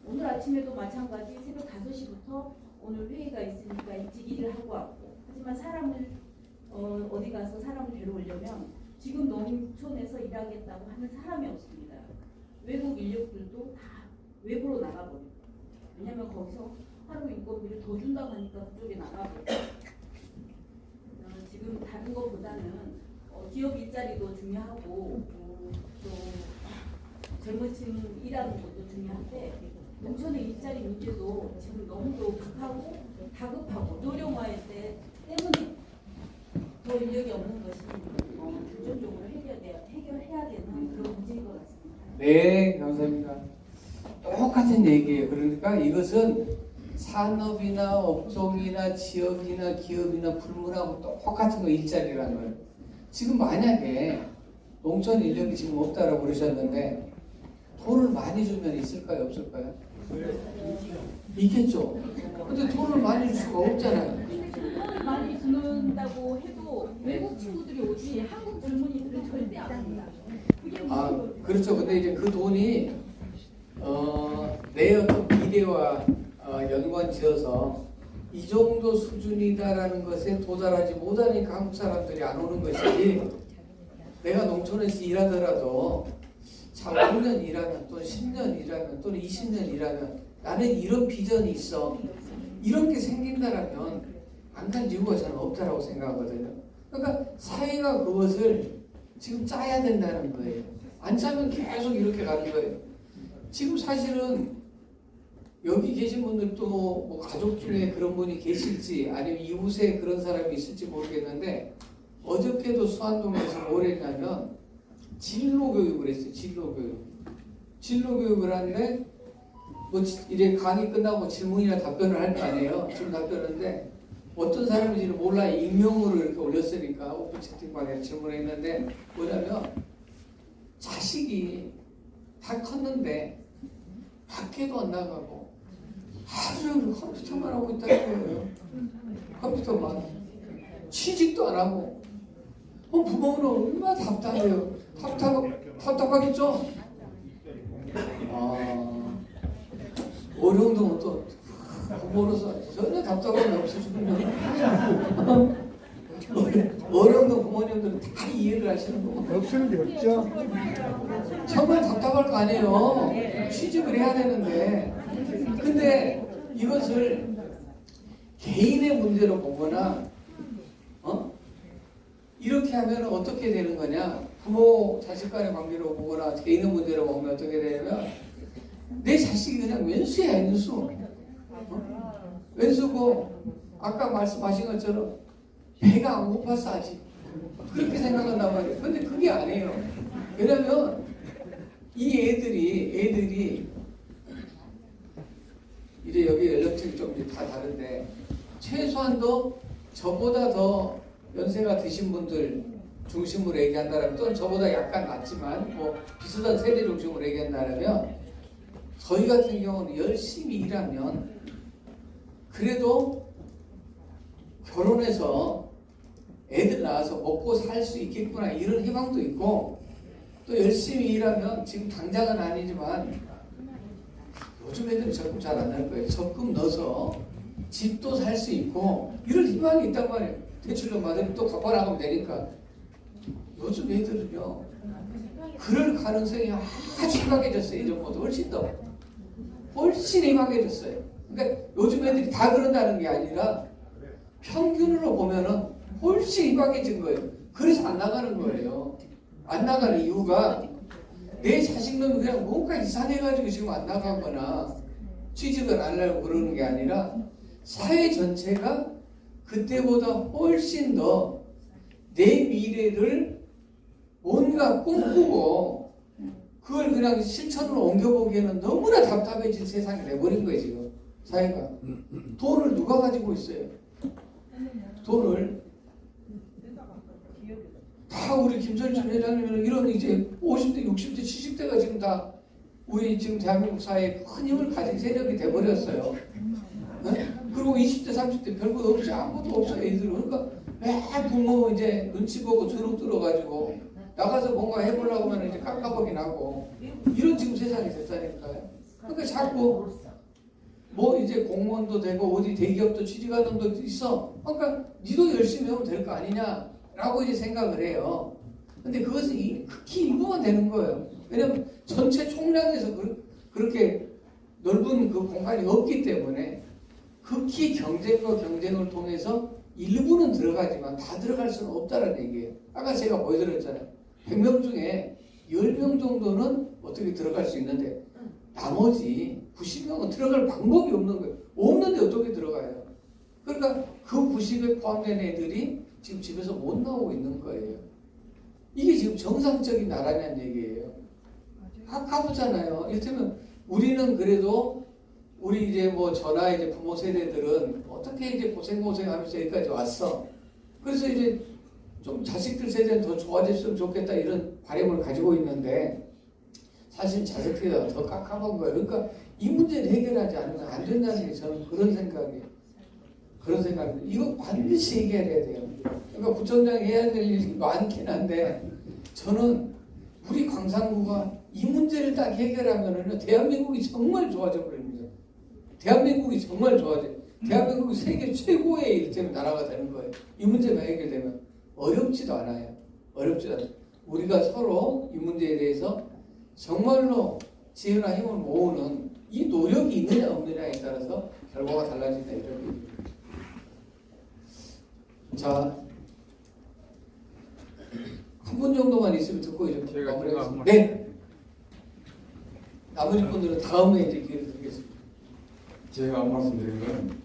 오늘 아침에도 마찬가지 새벽 5시부터 오늘 회의가 있으니까 일찍 일을 하고 왔고 하지만 사람을 어디 가서 사람을 데려오려면 지금 농촌에서 일하겠다고 하는 사람이 없습니다. 외국 인력들도 다 외부로 나가버리고 왜냐하면 거기서 하루 인건비를 더 준다고 하니까 그쪽에 나가버리고 지금 다른 것보다는 기업 일자리도 중요하고 또 젊은 층 일하는 것도 중요한데 농촌의 일자리 문제도 지금 너무도 급하고 다급하고 노령화일 때 때문에 더 인력이 없는 것이 중점적으로 해결해야 되는 그런 문제인 것 같습니다. 네, 감사합니다. 똑같은 얘기예요. 그러니까 이것은 산업이나 업종이나 지역이나 기업이나 불문하고 똑같은 거 일자리라는 거예요. 지금 만약에 농촌 인력이 지금 없다라고 그러셨는데 돈을 많이 주면 있을까요? 없을까요? 있겠죠. 근데 돈을 많이 줄 수가 없잖아요. 돈을 많이 주는다고 해도 외국 친구들이 오지 한국 젊은이들은 절대 안 합니다. 그렇죠. 근데 이제 그 돈이 내 어떤 미래와 연관지어서 이 정도 수준이다라는 것에 도달하지 못하니까 한국 사람들이 안 오는 것이지 내가 농촌에서 일하더라도 자 5년 일하면 또는 10년 일하면 또는 20년 일하면 나는 이런 비전이 있어 이런 게 생긴다라면 안 갈 이유가 저는 없다라고 생각하거든요. 그러니까 사회가 그것을 지금 짜야 된다는 거예요. 안 짜면 계속 이렇게 가는 거예요. 지금 사실은 여기 계신 분들도 뭐 가족 중에 그런 분이 계실지 아니면 이웃에 그런 사람이 있을지 모르겠는데 어저께도 수안동에서 뭘 했냐면 진로교육을 했어요. 진로교육을 하는데 뭐 이래 강의 끝나고 질문이나 답변을 할 거 아니에요. 질문 답변하는데 어떤 사람인지는 몰라 익명으로 이렇게 올렸으니까 오픈 채팅방에 질문했는데 뭐냐면 자식이 다 컸는데 밖에도 안 나가고 하루 종일 컴퓨터만 하고 있다는 거예요. 컴퓨터만. 취직도 안 하고. 부모는 얼마나 답답해요. 답답하겠죠? 어려운 또 부모로서 전혀 답답함이 없으시군요. 어려운 거 부모님들은 다 이해를 하시는 거고. 없을 리 없죠. 정말 답답할 거 아니에요. 취직을 해야 되는데. 근데 이것을 개인의 문제로 보거나 이렇게 하면 어떻게 되는 거냐. 부모 자식 간의 관계로 보거나 개인의 문제로 보면 어떻게 되냐면 내 자식이 그냥 왼수야 왼수. 왼수고 아까 말씀하신 것처럼 배가 안 고파서 아직 그렇게 생각한단 말이에요. 근데 그게 아니에요. 왜냐면 이 애들이 이제 여기 연령층이 좀 이제 다 다른데 최소한도 저보다 더 연세가 드신 분들 중심으로 얘기한다면 또는 저보다 약간 낮지만 뭐 비슷한 세대 중심으로 얘기한다면 저희 같은 경우는 열심히 일하면 그래도 결혼해서 애들 낳아서 먹고 살 수 있겠구나 이런 희망도 있고 또 열심히 일하면 지금 당장은 아니지만 요즘 애들은 적금 잘 안 날 거예요. 적금 넣어서 집도 살 수 있고 이런 희망이 있단 말이에요. 대출금 받으면 또 갚아나가면 되니까. 요즘 애들은요 그럴 가능성이 아주 희박해졌어요. 예전보다 훨씬 희박해졌어요. 그러니까 요즘 애들이 다 그런다는 게 아니라 평균으로 보면은 훨씬 희박해진 거예요. 그래서 안 나가는 거예요. 안 나가는 이유가 내 자식놈이 그냥 뭔가 이상해가지고 지금 안 나가거나 취직을 안 하려고 그러는 게 아니라 사회 전체가 그때보다 훨씬 더 내 미래를 뭔가 꿈꾸고 그걸 그냥 실천으로 옮겨보기에는 너무나 답답해진 세상이 돼버린 거예요. 지금 사회가. 돈을 누가 가지고 있어요? 돈을 다 우리 김철준 회장님은 이런 이제 50대, 60대, 70대가 지금 다 우리 지금 대한민국 사회에 큰 힘을 가진 세력이 돼버렸어요. 네? 그리고 20대, 30대 별것 없이 아무것도 없어요. 애들은. 그러니까 매 부모 이제 눈치 보고 주눅 들어가지고 나가서 뭔가 해보려고 하면 이제 깝깝하긴 하고 이런 지금 세상이 됐다니까요. 그러니까 자꾸 뭐 이제 공무원도 되고 어디 대기업도 취직하는 놈도 있어. 그러니까 니도 열심히 하면 될 거 아니냐라고 이제 생각을 해요. 근데 그것은 극히 일부만 되는 거예요. 왜냐면 전체 총량에서 그렇게 넓은 그 공간이 없기 때문에 극히 경쟁과 경쟁을 통해서 일부는 들어가지만 다 들어갈 수는 없다는 얘기예요. 아까 제가 보여드렸잖아요. 100명 중에 10명 정도는 어떻게 들어갈 수 있는데 나머지 90명은 들어갈 방법이 없는 거예요. 없는데 어떻게 들어가요? 그러니까 그 90에 포함된 애들이 지금 집에서 못 나오고 있는 거예요. 이게 지금 정상적인 나라냐는 얘기예요. 아까부잖아요. 이를테면 우리는 그래도 우리 이제 뭐 저나 이제 부모 세대들은 어떻게 이제 고생하면서 여기까지 왔어. 그래서 이제 좀 자식들 세대는 더 좋아졌으면 좋겠다 이런 바람을 가지고 있는데 사실 자식들이 더 깝깝한 거예요. 그러니까 이 문제를 해결하지 않으면 안 된다는 게 저는 그런 생각이에요. 그런 생각입니다. 이거 반드시 해결해야 돼요. 그러니까 구청장이 해야 될 일이 많긴 한데 저는 우리 광산구가 이 문제를 딱 해결하면은 대한민국이 정말 좋아져 버립니다. 대한민국이 정말 좋아져요. 대한민국이 세계 최고의 이를테면 나라가 되는 거예요. 이 문제가 해결되면 어렵지도 않아요. 어렵지도 않아요. 우리가 서로 이 문제에 대해서 정말로 지혜나 힘을 모으는 이 노력이 있느냐 없느냐에 따라서 결과가 달라진다 이런 얘기입니다. 자, 한 분 정도만 있으면 듣고 이제 마무리하겠습니다. 네. 나머지 분들은 다음에 이제 기회를 드리겠습니다. 제가 말씀드리면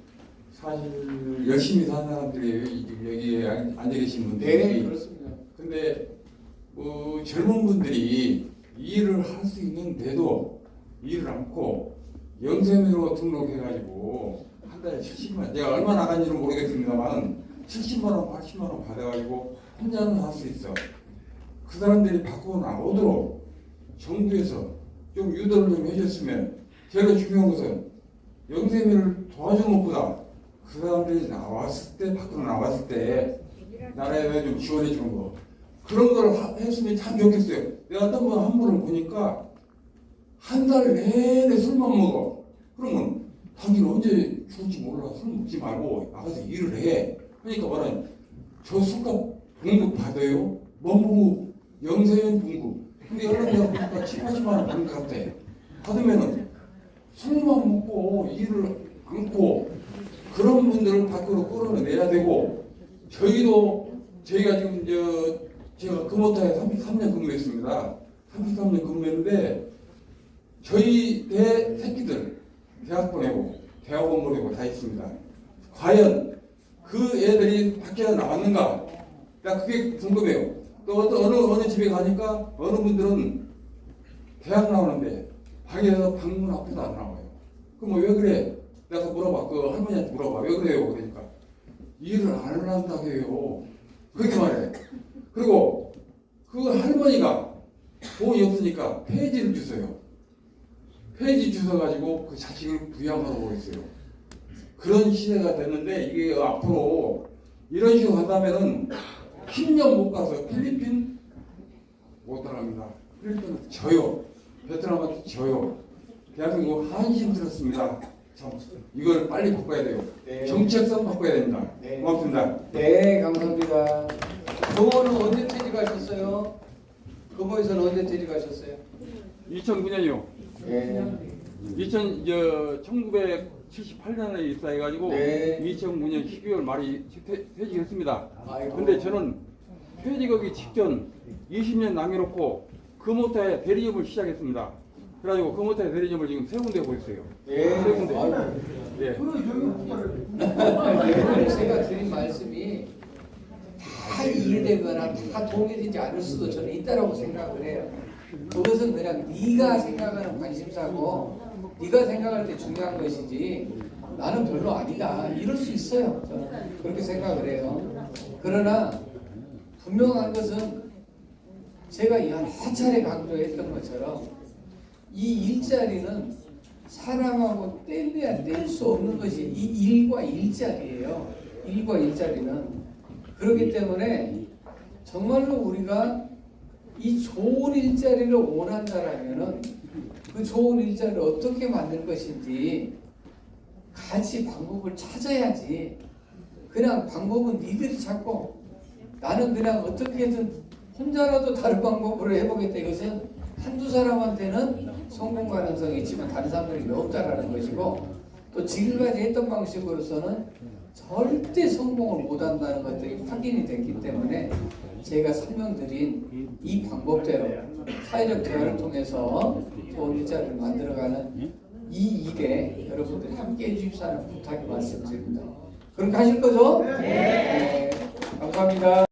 사실 열심히 사는 사람들이 여기에 앉아 계신 분들이 네, 그렇습니다. 근데 젊은 분들이 일을 할 수 있는데도 일을 않고 영세민으로 등록해가지고 한 달에 70만 내가 얼마 나간지는 모르겠습니다만 70만 원, 80만 원 받아가지고 혼자는 살 수 있어. 그 사람들이 밖으로 나오도록 정부에서 좀 유도를 좀 해줬으면 제일 중요한 것은 영세민을 도와주는 것보다 그 사람들이 나왔을 때 밖으로 나왔을 때 나라에 좀 지원해 주는 거 그런 걸 했으면 참 좋겠어요. 내가 어떤 분 한 분을 보니까 한 달 내내 술만 먹어. 그러면 당신 언제 죽을지 몰라. 술 먹지 말고 나가서 일을 해. 그러니까 뭐라 저 술값 봉급 받아요? 뭔 봉급? 영세민 봉급. 근데 여러분 내가 보니까 7, 80만 원 받는 것 같아. 받으면은 술만 먹고 일을 않고 그런 분들을 밖으로 끌어내야 되고 저희가 지금 제가 금호타에 33년 근무했습니다. 33년 근무했는데 저희 대 새끼들 대학 보내고 대학원 보내고 다 있습니다. 과연 그 애들이 밖에 나왔는가? 나 그게 궁금해요. 또 어느 집에 가니까 어느 분들은 대학 나오는데 방에서 방문 앞에도 안 나와요. 그럼 왜 그래? 내가 물어봐. 그 할머니한테 물어봐. 왜 그래요? 그러니까 일을 안 한다고 해요. 그렇게 말해. 그리고 그 할머니가 돈이 없으니까 폐지를 주세요. 폐지 주셔가지고 그 자식을 부양하고 있어요. 그런 시대가 됐는데 이게 앞으로 이런 식으로 한다면은 10년 못 가서 필리핀 못 나갑니다. 필리핀은 져요. 베트남한테 져요. 대한민국 한심 들었습니다. 참 이걸 빨리 바꿔야 돼요. 네. 정책성 바꿔야 됩니다. 네. 고맙습니다. 네, 감사합니다. 부모는 언제 퇴직하셨어요? 부모에서는 언제 퇴직하셨어요? 2009년이요. 네. 1978년에 입사해가지고 네. 2009년 12월 말에 퇴직했습니다. 아이고. 근데 저는 퇴직하기 직전 20년 남겨놓고 금호타에 대리점을 시작했습니다. 그래가지고 금호타에 대리점을 지금 세 군데 하고 있어요. 예. 세 군데. 아이고. 예. 네, 제가 드린 말씀이 다 이해되거나 다 동의되지 않을 수도 저는 있다라고 생각을 해요. 그것은 그냥 네가 생각하는 관심사고 네가 생각할 때 중요한 것이지 나는 별로 아니다 이럴 수 있어요. 저는 그렇게 생각을 해요. 그러나 분명한 것은 제가 여러 차례 강조했던 것처럼 이 일자리는 사람하고 뗄래야 뗄 수 없는 것이 이 일과 일자리예요. 일과 일자리는. 그렇기 때문에 정말로 우리가 이 좋은 일자리를 원한다라면은 그 좋은 일자리를 어떻게 만들 것인지 같이 방법을 찾아야지. 그냥 방법은 니들이 찾고 나는 그냥 어떻게든 혼자라도 다른 방법으로 해보겠다. 이것은 한두 사람한테는 성공 가능성이 있지만 다른 사람들이 없다라는 것이고 또 지금까지 했던 방식으로서는 절대 성공을 못한다는 것들이 확인이 됐기 때문에 제가 설명드린 이 방법대로 사회적 대화를 통해서 좋은 일자리를 만들어가는 이 일에 여러분들이 함께 해주십사는 부탁이 말씀드립니다. 그럼 가실 거죠? 네. 감사합니다.